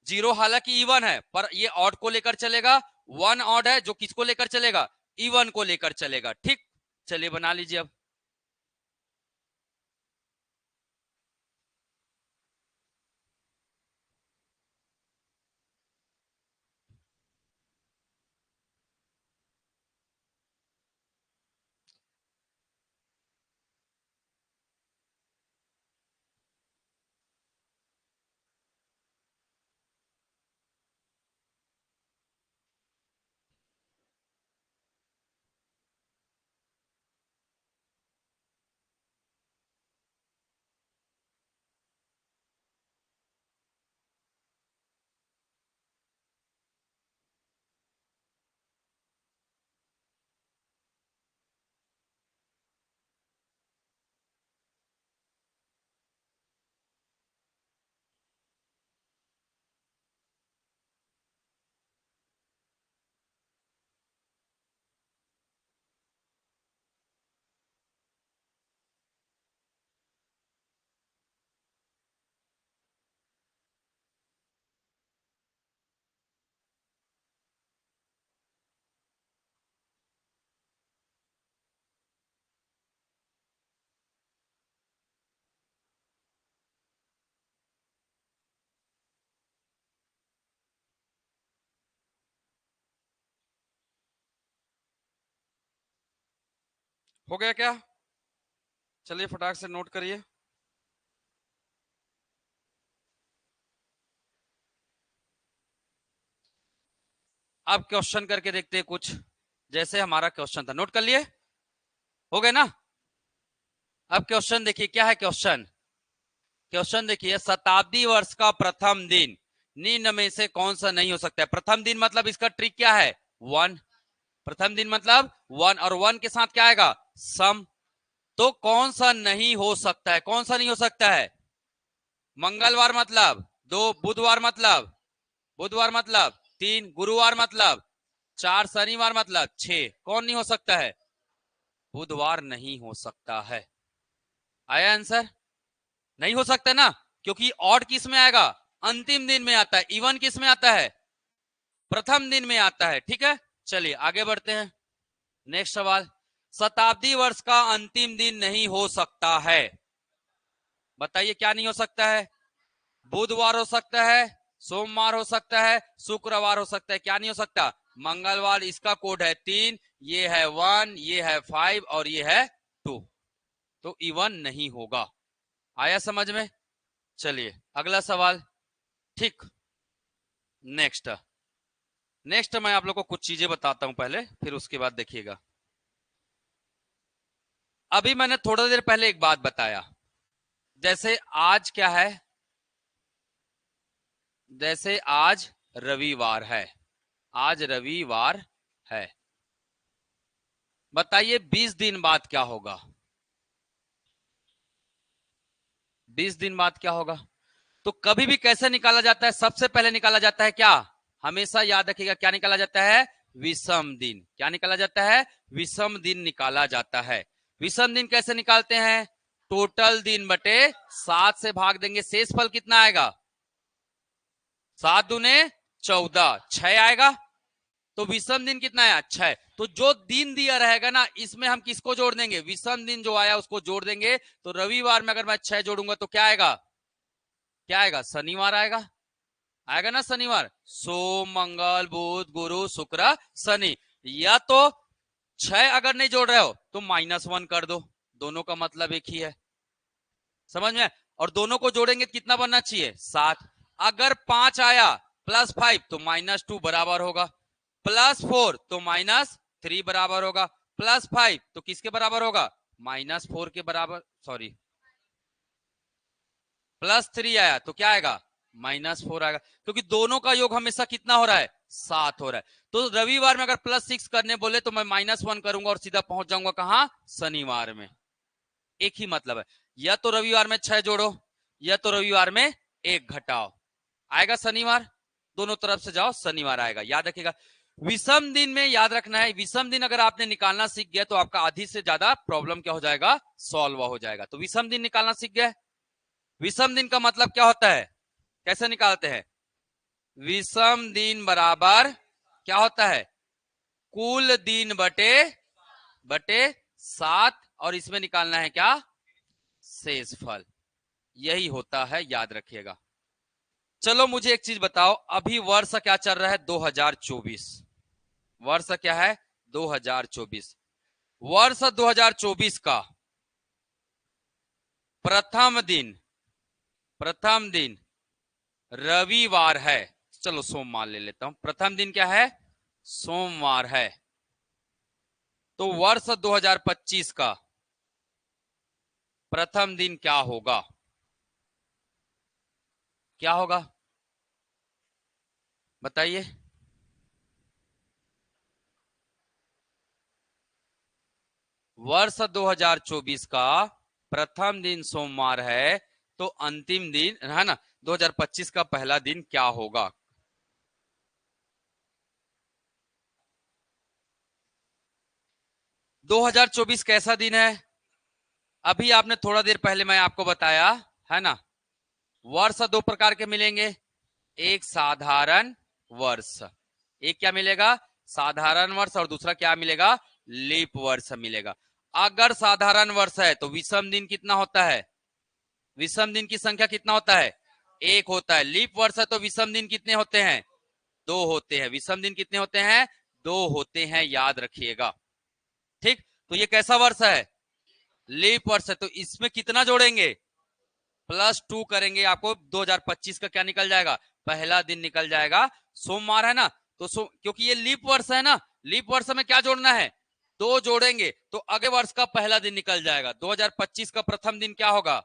0 हालांकि इवन है पर ये ऑड को लेकर चलेगा, 1 ऑड है जो किसको लेकर चलेगा, इवन को लेकर चलेगा। ठीक, चलिए बना लीजिए अब। हो गया क्या? चलिए फटाक से नोट करिए। अब क्वेश्चन करके देखते हैं कुछ, जैसे हमारा क्वेश्चन था, नोट कर लिए, हो गए ना। अब क्वेश्चन देखिए क्या है क्वेश्चन। क्वेश्चन देखिए, शताब्दी वर्ष का प्रथम दिन निम्न में से कौन सा नहीं हो सकता है। प्रथम दिन मतलब इसका ट्रिक क्या है, 1। प्रथम दिन मतलब 1, और 1 के साथ क्या आएगा, सम। तो कौन सा नहीं हो सकता है, कौन सा नहीं हो सकता है। मंगलवार मतलब 2, बुधवार मतलब 3, गुरुवार मतलब 4, शनिवार मतलब 6। कौन नहीं हो सकता है, बुधवार नहीं हो सकता है। आया आंसर, नहीं हो सकता ना, क्योंकि ऑड किस में आएगा, अंतिम दिन में आता है। इवन किस में आता है, प्रथम दिन में आता है। ठीक है, चलिए आगे बढ़ते हैं। नेक्स्ट सवाल, शताब्दी वर्ष का अंतिम दिन नहीं हो सकता है। बताइए क्या नहीं हो सकता है। बुधवार हो सकता है, सोमवार हो सकता है, शुक्रवार हो सकता है, क्या नहीं हो सकता, मंगलवार। इसका कोड है 3, ये है 1, ये है 5 और ये है 2। तो इवन नहीं होगा। आया समझ में। चलिए अगला सवाल। ठीक, नेक्स्ट मैं आप लोग को कुछ चीजें बताता हूं पहले, फिर उसके बाद देखिएगा। अभी मैंने थोड़ा देर पहले एक बात बताया, जैसे आज क्या है, जैसे आज रविवार है, आज रविवार है। बताइए 20 दिन बाद क्या होगा, 20 दिन बाद क्या होगा। तो कभी भी कैसे निकाला जाता है, सबसे पहले निकाला जाता है क्या, हमेशा याद रखिएगा, क्या निकाला जाता है, विषम दिन। क्या निकाला जाता है, विषम दिन निकाला जाता है। विषम दिन कैसे निकालते हैं, टोटल दिन बटे 7 से भाग देंगे, शेष फल कितना आएगा, 7 दूने 14, 6 आएगा। तो विषम दिन कितना है, 6। तो जो दिन दिया रहेगा ना, इसमें हम किसको जोड़ देंगे, विषम दिन जो आया उसको जोड़ देंगे। तो रविवार में अगर मैं 6 जोड़ूंगा तो क्या आएगा, क्या आएगा, शनिवार आएगा। आएगा ना शनिवार, सोम मंगल बुध गुरु शुक्र शनि। या तो 6 अगर नहीं जोड़ रहे हो तो -1 कर दो, दोनों का मतलब एक ही है, समझ में। और दोनों को जोड़ेंगे तो कितना बनना चाहिए, 7। अगर 5 आया +5 तो -2 बराबर होगा, +4 तो -3 बराबर होगा, +5 तो किसके बराबर होगा, -4 के बराबर, सॉरी +3 आया तो क्या आएगा, -4 आएगा, क्योंकि दोनों का योग हमेशा कितना हो रहा है, 7 हो रहा है। तो रविवार में अगर +6 करने बोले तो मैं -1 करूंगा और सीधा पहुंच जाऊंगा कहां, शनिवार में। एक ही मतलब है, या तो रविवार में 6 जोड़ो या तो रविवार में 1 घटाओ, आएगा शनिवार। दोनों तरफ से जाओ, शनिवार आएगा, याद रखिएगा। विषम दिन में याद रखना है, विषम दिन अगर आपने निकालना सीख गया तो आपका आधी से ज्यादा प्रॉब्लम क्या हो जाएगा, सॉल्व हो जाएगा। तो विषम दिन निकालना सीख गया। विषम दिन का मतलब क्या होता है, कैसे निकालते हैं, विषम दिन बराबर क्या होता है, कुल दिन बटे बटे 7, और इसमें निकालना है क्या, शेष फल। यही होता है, याद रखिएगा। चलो मुझे एक चीज बताओ, अभी वर्ष क्या चल रहा है, 2024। वर्ष क्या है, 2024। वर्ष 2024 का प्रथम दिन रविवार है। चलो सोमवार ले लेता हूं, प्रथम दिन क्या है, सोमवार है। तो वर्ष 2025 का प्रथम दिन क्या होगा, क्या होगा बताइए। वर्ष 2024 का प्रथम दिन सोमवार है, तो अंतिम दिन है ना, 2025 का पहला दिन क्या होगा। दो 2024 कैसा दिन है, अभी आपने थोड़ा देर पहले मैं आपको बताया है ना। वर्ष दो प्रकार के मिलेंगे, एक साधारण वर्ष, एक क्या मिलेगा, साधारण वर्ष, और दूसरा क्या मिलेगा, लीप वर्ष मिलेगा। अगर साधारण वर्ष है तो विषम दिन कितना होता है, विषम दिन की संख्या कितना होता है, 1 होता है। लीप वर्ष है तो विषम दिन कितने होते हैं, 2 होते हैं। विषम दिन कितने होते हैं, 2 होते हैं, याद रखिएगा। ठीक, तो ये कैसा वर्ष है, लीप वर्ष है। तो इसमें कितना जोड़ेंगे, +2 करेंगे, आपको 2025 का क्या निकल जाएगा, पहला दिन निकल जाएगा। सोमवार है ना, तो क्योंकि ये लीप वर्ष है ना, लीप वर्ष में क्या जोड़ना है, 2 जोड़ेंगे तो अगले वर्ष का पहला दिन निकल जाएगा। 2025 का प्रथम दिन क्या होगा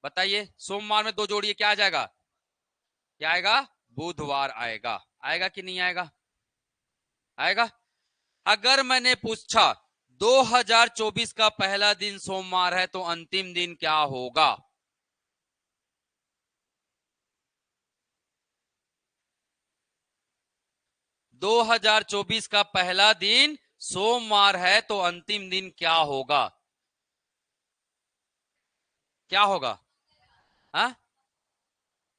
बताइए, सोमवार में 2 जोड़िए क्या आ जाएगा, क्या आएगा, बुधवार आएगा। आएगा कि नहीं आएगा, आएगा। अगर मैंने पूछा 2024 का पहला दिन सोमवार है तो अंतिम दिन क्या होगा, 2024 का पहला दिन सोमवार है तो अंतिम दिन क्या होगा, क्या होगा, हा?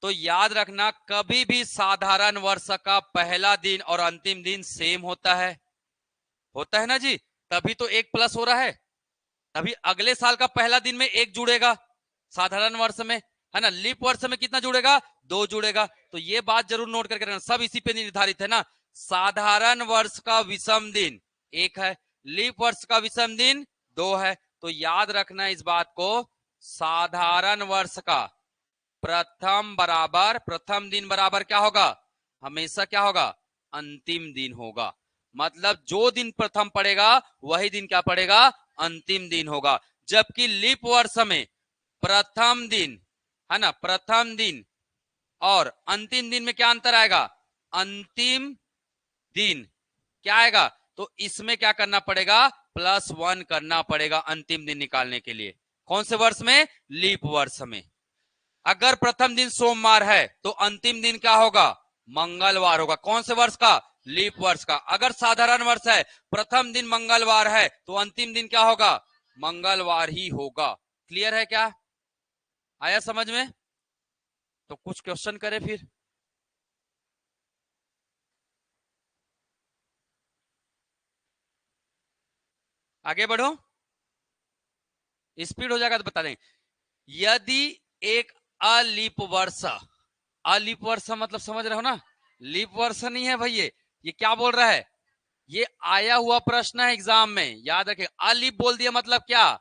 तो याद रखना कभी भी साधारण वर्ष का पहला दिन और अंतिम दिन सेम होता है ना जी, तभी तो 1 प्लस हो रहा है, तभी अगले साल का पहला दिन में 1 जुड़ेगा साधारण वर्ष में, है ना। लीप वर्ष में कितना जुड़ेगा, 2 जुड़ेगा। तो ये बात जरूर नोट करके रखना, सब इसी पे निर्धारित है ना। साधारण वर्ष का विषम दिन 1 है, लीप वर्ष का विषम दिन 2 है। तो याद रखना इस बात को, साधारण वर्ष का प्रथम दिन बराबर क्या होगा, हमेशा क्या होगा, अंतिम दिन होगा। मतलब जो दिन प्रथम पड़ेगा वही दिन क्या पड़ेगा, अंतिम दिन होगा। जबकि लीप वर्ष में प्रथम दिन, है ना, प्रथम दिन और अंतिम दिन में क्या अंतर आएगा, अंतिम दिन क्या आएगा, तो इसमें क्या करना पड़ेगा, +1 करना पड़ेगा अंतिम दिन निकालने के लिए। कौन से वर्ष में, लीप वर्ष में। अगर प्रथम दिन सोमवार है तो अंतिम दिन क्या होगा, मंगलवार होगा। कौन से वर्ष का, लीप वर्ष का। अगर साधारण वर्ष है, प्रथम दिन मंगलवार है तो अंतिम दिन क्या होगा, मंगलवार ही होगा। क्लियर है क्या, आया समझ में। तो कुछ क्वेश्चन करें फिर। आगे बढ़ो, स्पीड हो जाएगा तो बता दें। यदि एक अलीप वर्ष मतलब समझ रहे हो ना, लीप वर्ष नहीं है भाई, ये क्या बोल रहा है, ये आया हुआ प्रश्न है एग्जाम में, याद रखें। अलीप बोल दिया मतलब क्या,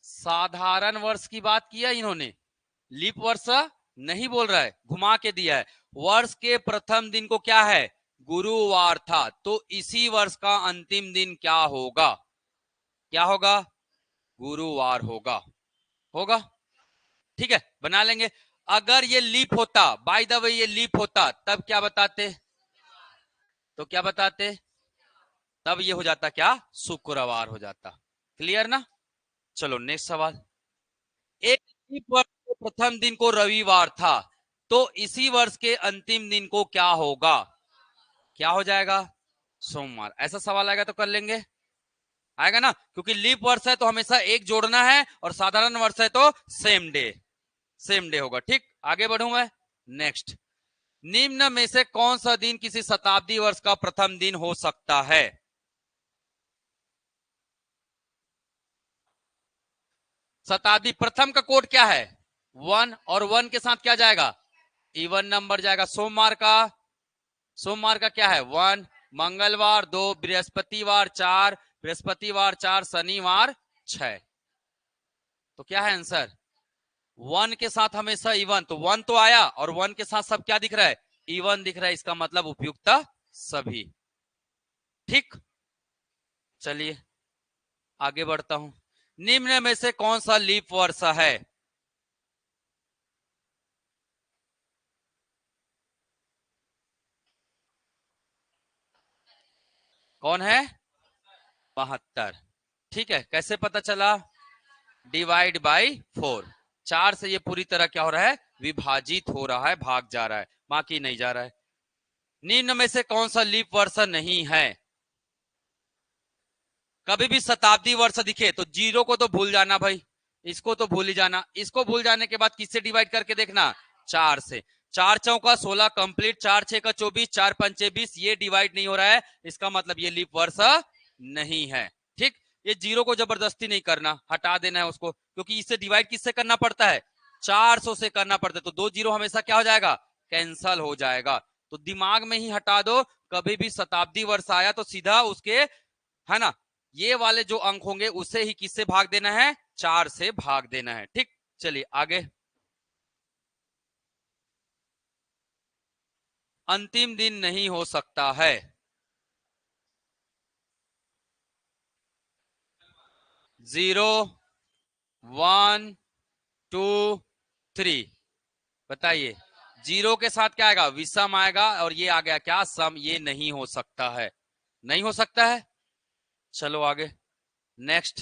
साधारण वर्ष की बात किया इन्होंने, लीप वर्ष नहीं बोल रहा है, घुमा के दिया है। वर्ष के प्रथम दिन को क्या है, गुरुवार था, तो इसी वर्ष का अंतिम दिन क्या होगा, क्या होगा, गुरुवार होगा, होगा। ठीक है, बना लेंगे। अगर ये लीप होता, बाय द वे ये लीप होता, तब क्या बताते, तो क्या बताते, तब ये हो जाता क्या, शुक्रवार हो जाता। क्लियर ना। चलो नेक्स्ट सवाल। एक लीप वर्ष के प्रथम दिन को रविवार था, तो इसी वर्ष के अंतिम दिन को क्या होगा, क्या हो जाएगा, सोमवार। ऐसा सवाल आएगा तो कर लेंगे, आएगा ना, क्योंकि लीप वर्ष है तो हमेशा 1 जोड़ना है, और साधारण वर्ष है तो सेम डे होगा। ठीक, आगे बढ़ू मैं। नेक्स्ट, निम्न में से कौन सा दिन किसी शताब्दी वर्ष का प्रथम दिन हो सकता है। शताब्दी प्रथम का कोड क्या है, 1, और 1 के साथ क्या जाएगा, इवन नंबर जाएगा। सोमवार का क्या है 1, मंगलवार 2, बृहस्पतिवार 4, शनिवार 6। तो क्या है आंसर, 1 के साथ हमेशा इवन, तो 1 तो आया, और 1 के साथ सब क्या दिख रहा है, इवन दिख रहा है, इसका मतलब उपयुक्तता सभी। ठीक, चलिए आगे बढ़ता हूं। निम्न में से कौन सा लीप वर्ष है, कौन है, 72। ठीक है, कैसे पता चला, डिवाइड बाई 4, 4 से ये पूरी तरह क्या हो रहा है, विभाजित हो रहा है, भाग जा रहा है, बाकी नहीं जा रहा है। निम्न में से कौन सा लीप वर्ष नहीं है, कभी भी शताब्दी वर्ष दिखे तो 0 को तो भूल जाना भाई, इसको तो भूल ही जाना, इसको भूल जाने के बाद किससे डिवाइड करके देखना, 4 से। 4 चौका 16 कंप्लीट, 4 6 का 24, 4 पंचे 20, ये डिवाइड नहीं हो रहा है, इसका मतलब ये लीप वर्ष नहीं है। ठीक, ये 0 को जबरदस्ती नहीं करना, हटा देना है उसको, क्योंकि इससे डिवाइड किससे करना पड़ता है, 400 से करना पड़ता है, तो 2 0 हमेशा क्या हो जाएगा, कैंसल हो जाएगा। तो दिमाग में ही हटा दो, कभी भी शताब्दी वर्ष आया तो सीधा उसके, है ना, ये वाले जो अंक होंगे उसे ही किससे भाग देना है, 4 से भाग देना है। ठीक, चलिए आगे। अंतिम दिन नहीं हो सकता है। Zero, one, two, three. बताइए, जीरो के साथ क्या आएगा? विषम आएगा, और ये आ गया क्या? सम। ये नहीं हो सकता है, नहीं हो सकता है। चलो आगे, नेक्स्ट।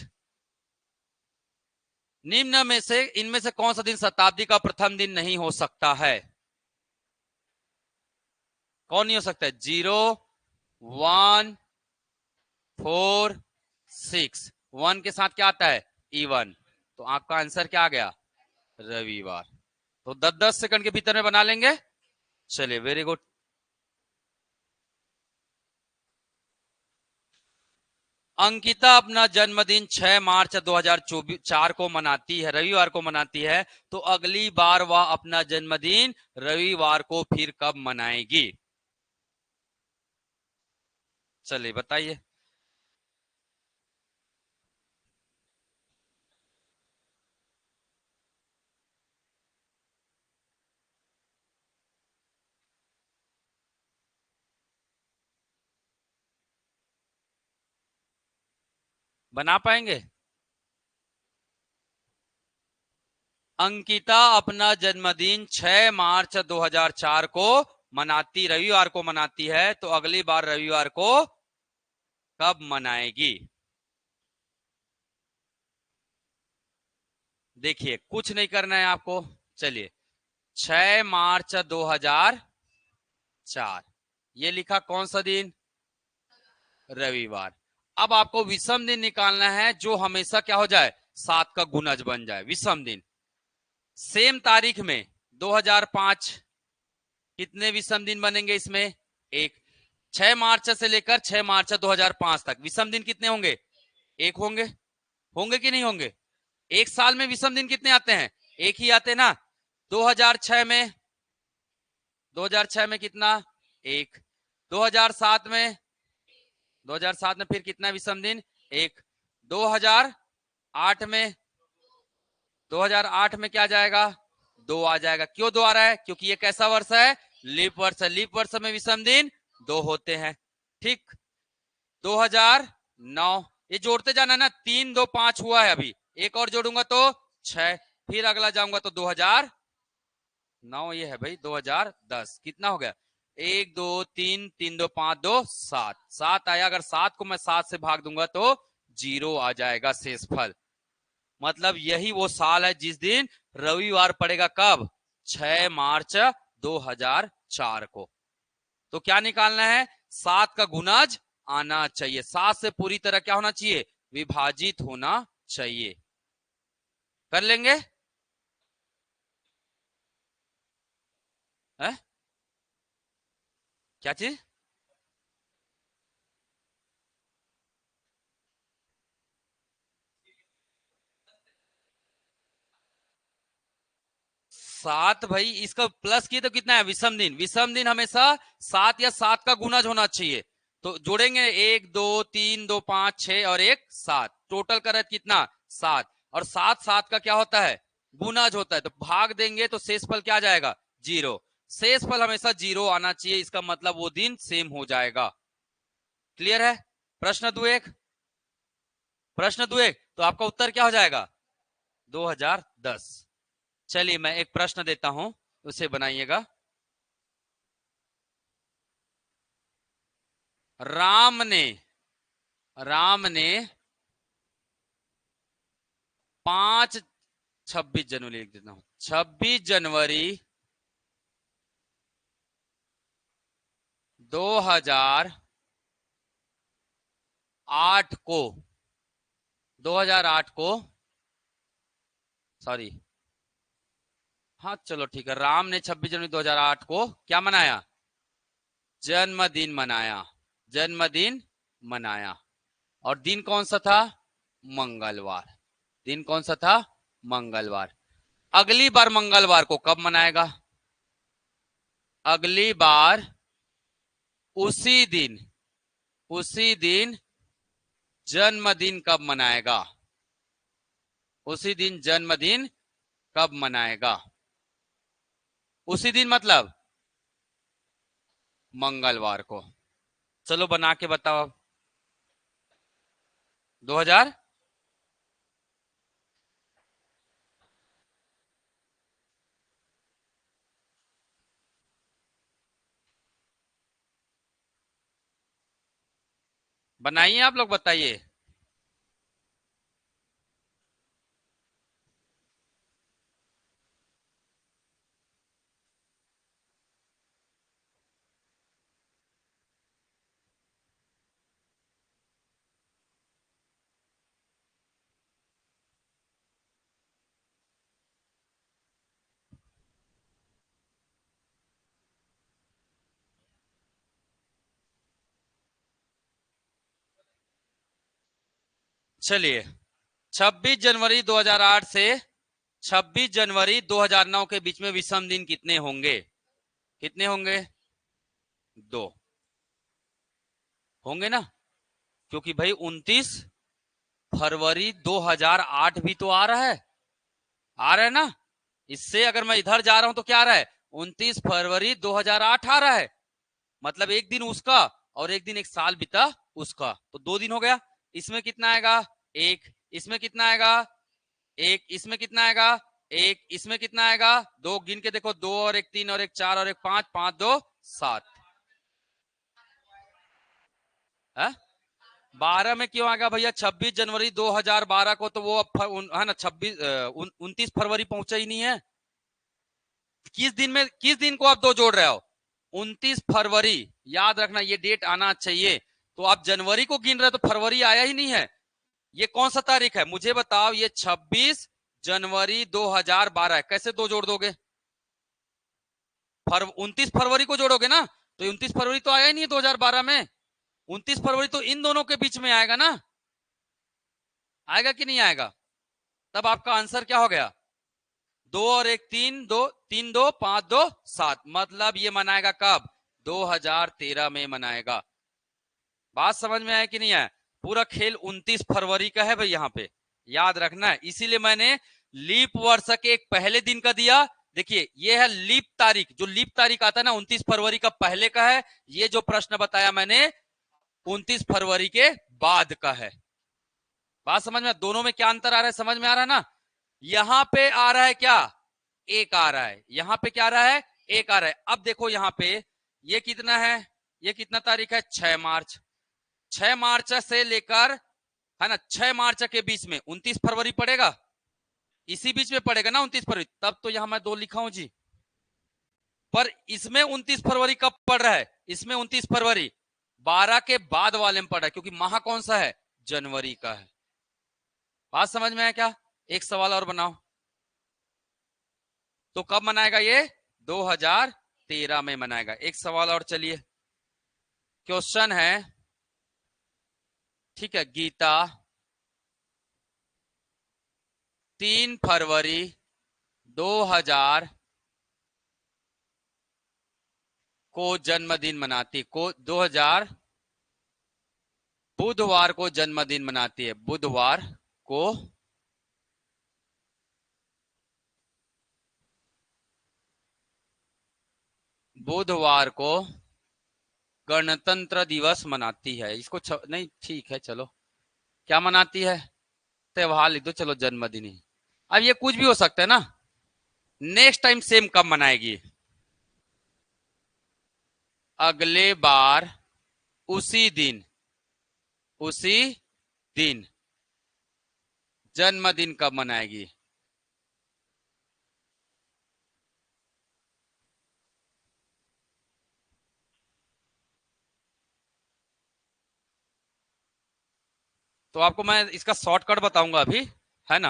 निम्न में से इनमें से कौन सा दिन शताब्दी का प्रथम दिन नहीं हो सकता है? कौन नहीं हो सकता है? Zero, one, four, six. One के साथ क्या आता है? इवन। तो आपका आंसर क्या आ गया? रविवार। तो 10-10 सेकंड के भीतर में बना लेंगे। चलिए, वेरी गुड। अंकिता अपना जन्मदिन 6 मार्च 2024 को मनाती है, रविवार को मनाती है। तो अगली बार वह अपना जन्मदिन रविवार को फिर कब मनाएगी? चलिए बताइए। बना पाएंगे? अंकिता अपना जन्मदिन 6 मार्च 2004 को मनाती, रविवार को मनाती है। तो अगली बार रविवार को कब मनाएगी? देखिए, कुछ नहीं करना है आपको। चलिए, 6 मार्च 2004, ये लिखा कौन सा दिन? रविवार। अब आपको विषम दिन निकालना है जो हमेशा क्या हो जाए? 7 का गुणज बन जाए, विषम दिन। सेम तारीख में 2005, कितने विषम दिन बनेंगे इसमें? एक। 6 मार्च से लेकर 6 मार्च 2005 तक विषम दिन कितने होंगे? एक होंगे। होंगे कि नहीं होंगे? एक साल में विषम दिन कितने आते हैं? एक ही आते हैं ना। 2006 में, 2006 में कितना? एक। 2007 में, 2007 में फिर कितना विषम दिन? एक। 2008 में, 2008 में क्या जाएगा? दो आ जाएगा। क्यों दो आ रहा है? क्योंकि ये कैसा वर्ष है? लीप वर्ष है। लीप वर्ष में विषम दिन दो होते हैं। ठीक। 2009, ये जोड़ते जाना ना। 3 2 5 हुआ है अभी, एक और जोड़ूंगा तो 6। फिर अगला जाऊंगा तो 2009, ये है भाई 2010। कितना हो गया? 1 2 3, 3 2 5 2 7, 7 आया। अगर 7 को मैं 7 से भाग दूंगा तो 0 आ जाएगा शेष फल। मतलब यही वो साल है जिस दिन रविवार पड़ेगा। कब? 6 मार्च 2004 को। तो क्या निकालना है? 7 का गुणज आना चाहिए। 7 से पूरी तरह क्या होना चाहिए? विभाजित होना चाहिए। कर लेंगे? है? क्या चीज? 7 भाई, इसका प्लस किए तो कितना है? विषम दिन। विषम दिन हमेशा 7 या 7 का गुणज होना चाहिए। तो जोड़ेंगे 1 2 3 2 5 6 और 1 7, टोटल कर कितना? 7। और 7 7 का क्या होता है? गुणज होता है। तो भाग देंगे तो शेष फल क्या आ जाएगा? 0। शेष फल हमेशा 0 आना चाहिए, इसका मतलब वो दिन सेम हो जाएगा। क्लियर है? प्रश्न दो एक, प्रश्न दो एक, तो आपका उत्तर क्या हो जाएगा? 2010। चलिए, मैं एक प्रश्न देता हूं, उसे बनाइएगा। राम ने, राम ने 5, 26 जनवरी लिख देता हूं, 26 जनवरी 2008 को, 2008 को, सॉरी, हाँ चलो ठीक है, राम ने 26 जनवरी 2008 को क्या मनाया? जन्मदिन मनाया। जन्मदिन मनाया। और दिन कौन सा था? मंगलवार। दिन कौन सा था? मंगलवार। अगली बार मंगलवार को कब मनाएगा? अगली बार उसी दिन, उसी दिन जन्मदिन कब मनाएगा? उसी दिन जन्मदिन कब मनाएगा? उसी दिन मतलब मंगलवार को। चलो बना के बताओ अब। 2000 बनाइए, आप लोग बताइए। चलिए, 26 जनवरी 2008 से 26 जनवरी 2009 के बीच में विषम दिन कितने होंगे? कितने होंगे? 2 होंगे ना, क्योंकि भाई 29 फरवरी 2008 भी तो आ रहा है। आ रहा है ना। इससे अगर मैं इधर जा रहा हूं तो क्या आ रहा है? 29 फरवरी 2008 आ रहा है। मतलब एक दिन उसका और एक दिन एक साल बीता उसका, तो 2 दिन हो गया। इसमें कितना आएगा? 1। इसमें कितना आएगा? 1। इसमें कितना आएगा? 1। इसमें कितना आएगा? 2। गिन के देखो, 2 और 1 3 और 1 4 और 1 5, 5 2 7। 12 में क्यों आ गया भैया? 26 जनवरी 2012 को तो वो है ना, 29 फरवरी पहुंचा ही नहीं है। किस दिन को आप 2 जोड़ रहे हो? 29 फरवरी। याद रखना, ये डेट आना चाहिए। तो आप जनवरी को गिन रहे हो तो फरवरी आया ही नहीं है। ये कौन सा तारीख है मुझे बताओ? ये 26 जनवरी 2012 है। कैसे 2 जोड़ दोगे? 29 फरवरी को जोड़ोगे ना, तो 29 फरवरी तो आया ही नहीं है 2012 में। 29 फरवरी तो इन दोनों के बीच में आएगा ना। आएगा कि नहीं आएगा? तब आपका आंसर क्या हो गया? 2 और 1 3 2, 3 2 5 2 7। मतलब ये मनाएगा कब? 2013 में मनाएगा। बात समझ में आया कि नहीं आया? पूरा खेल 29 फरवरी का है भाई, यहाँ पे याद रखना है। इसीलिए मैंने लीप वर्ष के एक पहले दिन का दिया। देखिए, ये है लीप तारीख। जो लीप तारीख आता है ना 29 फरवरी का पहले का है। ये जो प्रश्न बताया मैंने 29 फरवरी के बाद का है। बात समझ में? दोनों में क्या अंतर आ रहा है, समझ में आ रहा है ना? यहां पे आ रहा है क्या? 1 आ रहा है। यहां पे क्या आ रहा है? 1 आ रहा है। अब देखो यहां पे ये कितना है? ये कितना तारीख है? 6 मार्च। 6 मार्च से लेकर, है ना, 6 मार्च के बीच में 29 फरवरी पड़ेगा। इसी बीच में पड़ेगा ना 29 फरवरी। तब तो यहां मैं 2 लिखा हूं जी। पर इसमें 29 फरवरी कब पड़ रहा है? इसमें 29 फरवरी 12 के बाद वाले में पड़ रहा है, क्योंकि माह कौन सा है? जनवरी का है। बात समझ में आया क्या? एक सवाल और बनाओ। तो कब मनाएगा ये? 2013 में मनाएगा। एक सवाल और, चलिए। क्वेश्चन है, ठीक है, गीता 3 फरवरी 2000 को जन्मदिन मनाती, को 2000 बुधवार को जन्मदिन मनाती है। बुधवार को बुधवार को गणतंत्र दिवस मनाती है। इसको नहीं, ठीक है, चलो। क्या मनाती है? त्योहार लिख दो, चलो, जन्मदिन ही। अब ये कुछ भी हो सकता है ना। नेक्स्ट टाइम सेम कब मनाएगी? अगले बार उसी दिन, उसी दिन जन्मदिन कब मनाएगी? तो आपको मैं इसका शॉर्टकट बताऊंगा अभी, है ना।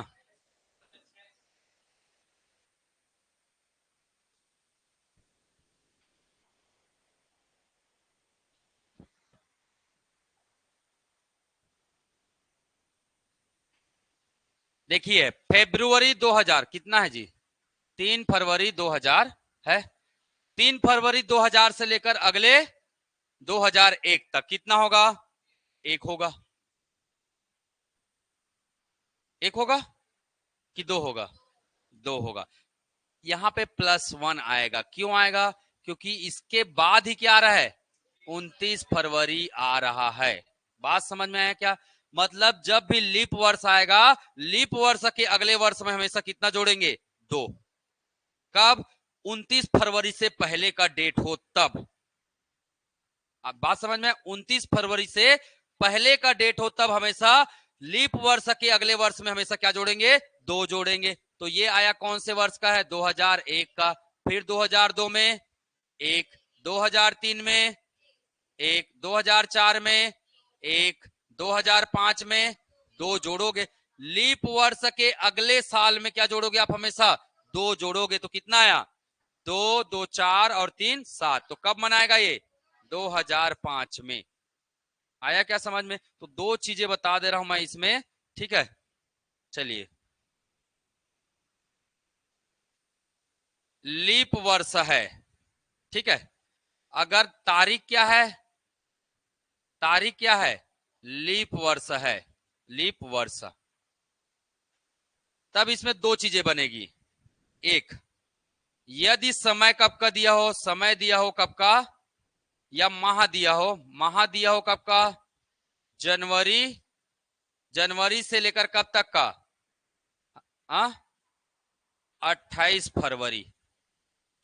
देखिए, फेब्रुवरी 2000 कितना है जी? 3 फरवरी 2000 है। 3 फरवरी 2000 से लेकर अगले 2001 तक कितना होगा? 1 होगा। 1 होगा कि 2 होगा? 2 होगा। यहां पे +1 आएगा। क्यों आएगा? क्योंकि इसके बाद ही क्या आ रहा है, 29 फरवरी आ रहा है। बात समझ में आया क्या? मतलब जब भी लीप वर्ष आएगा, लीप वर्ष के अगले वर्ष में हमेशा कितना जोड़ेंगे, 2। कब? 29 फरवरी से पहले का डेट हो तब। अब बात समझ में, 29 फरवरी से पहले का डेट हो तब हमेशा लीप वर्ष के अगले वर्ष में हमेशा क्या जोड़ेंगे, 2 जोड़ेंगे। तो ये आया कौन से वर्ष का है, 2001 का। फिर 2002 में 1, 2003 में 1, 2004 में 1, 2005 में 2 जोड़ोगे। लीप वर्ष के अगले साल में क्या जोड़ोगे आप, हमेशा 2 जोड़ोगे। तो कितना आया, 2, 2 4 और 3 7। तो कब मनाएगा ये, 2005 में। आया क्या समझ में? तो 2 चीजें बता दे रहा हूं मैं इसमें, ठीक है। चलिए, लीप वर्ष है, ठीक है। अगर तारीख क्या है, तारीख क्या है, लीप वर्ष है, लीप वर्ष। तब इसमें 2 चीजें बनेगी। एक, यदि समय कब का दिया हो, समय दिया हो कब का, या माह दिया हो, माह दिया हो कब का, जनवरी, जनवरी से लेकर कब तक का, 28 फरवरी।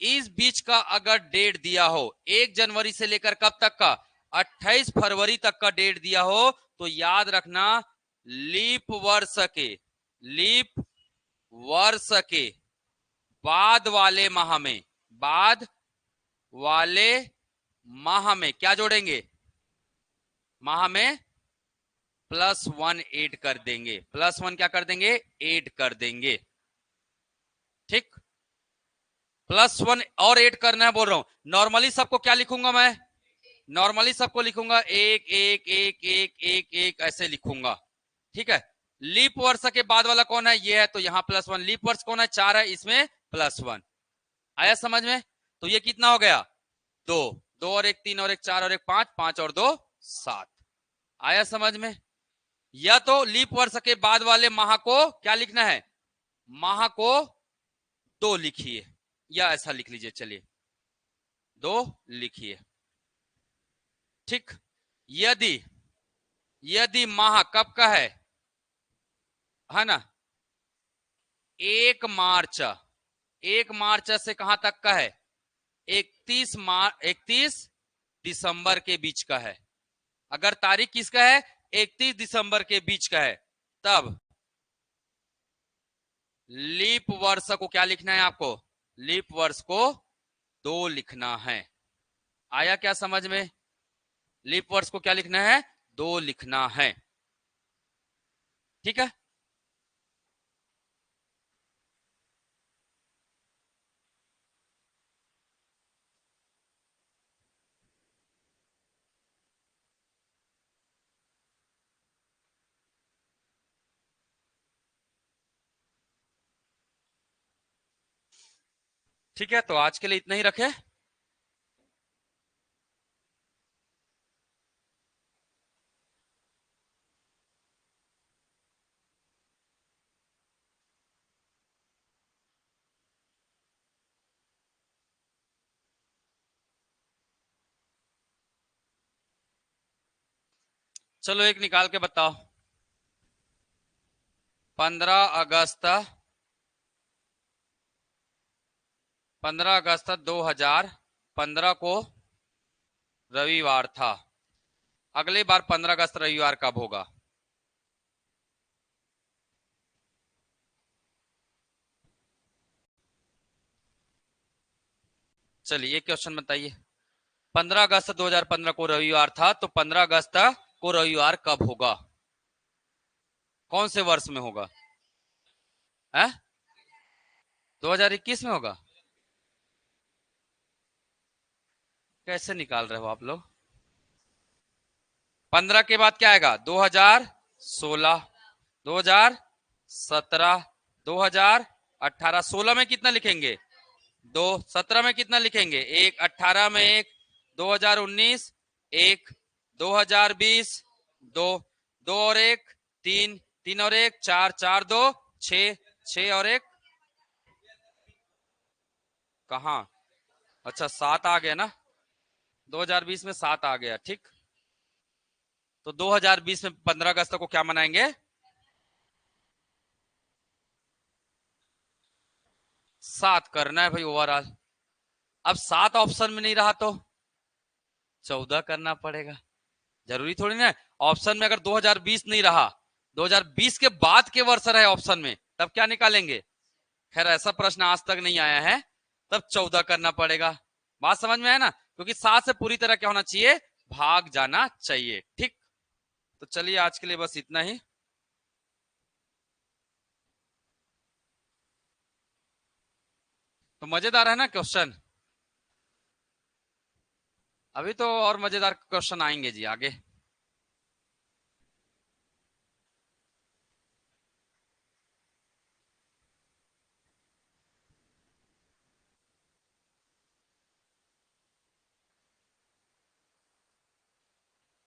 इस बीच का अगर डेट दिया हो, 1 जनवरी से लेकर कब तक का, 28 फरवरी तक का डेट दिया हो, तो याद रखना लीप वर्ष के, लीप वर्ष के बाद वाले माह में, बाद वाले माह में क्या जोड़ेंगे, माह में +1 ऐड कर देंगे। +1 क्या कर देंगे, ऐड कर देंगे, ठीक। +1 और ऐड करना है बोल रहा हूं। नॉर्मली सबको क्या लिखूंगा मैं, नॉर्मली सबको लिखूंगा 1 1 1 1 1 1 ऐसे लिखूंगा, ठीक है। लीप वर्ष के बाद वाला कौन है, ये है, तो यहां +1। लीप वर्ष कौन है, 4 है, इसमें +1। आया समझ में? तो ये कितना हो गया, 2, 2 और 1 3 और 1 4 और 1 5, 5 और 2 7। आया समझ में? या तो लीप वर्ष के बाद वाले माह को क्या लिखना है, माह को 2 लिखिए, या ऐसा लिख लीजिए, चलिए 2 लिखिए, ठीक। यदि, यदि माह कब का है ना, 1 मार्च, 1 मार्च से कहां तक का है, 31 दिसंबर के बीच का है। अगर तारीख किसका है, 31 दिसंबर के बीच का है, तब लीप वर्ष को क्या लिखना है आपको, लीप वर्ष को 2 लिखना है। आया क्या समझ में? लीप वर्ष को क्या लिखना है, 2 लिखना है, ठीक है। ठीक है, तो आज के लिए इतना ही रखें। चलो एक निकाल के बताओ। 15 अगस्त 2015 को रविवार था। अगली बार 15 अगस्त रविवार कब होगा? चलिए एक क्वेश्चन बताइए। 15 अगस्त 2015 को रविवार था, तो 15 अगस्त को रविवार कब होगा, कौन से वर्ष में होगा, है 2021 में होगा? कैसे निकाल रहे हो आप लोग? 15 के बाद क्या आएगा, 2016, 2017, 2018। 16 में कितना लिखेंगे, 2। 17 में कितना लिखेंगे, 1। 18 में 1। 2019 1। 2020 2। 2 और 1 3। 3 और 1 4। 4 2 6। 6 और 1 कहा, अच्छा 7 आ गया ना, 2020 में 7 आ गया, ठीक। तो 2020 में 15 अगस्त को क्या मनाएंगे? 7 करना है भाई ओवरऑल। अब 7 ऑप्शन में नहीं रहा तो 14 करना पड़ेगा। जरूरी थोड़ी ना ऑप्शन में अगर 2020 नहीं रहा, 2020 के बाद के वर्ष रहे ऑप्शन में, तब क्या निकालेंगे? खैर ऐसा प्रश्न आज तक नहीं आया है, तब 14 करना पड़ेगा। बात समझ में है ना? क्योंकि 7 से पूरी तरह क्या होना चाहिए? भाग जाना चाहिए, ठीक। तो चलिए आज के लिए बस इतना ही। तो मजेदार है ना क्वेश्चन? अभी तो और मजेदार क्वेश्चन आएंगे जी आगे।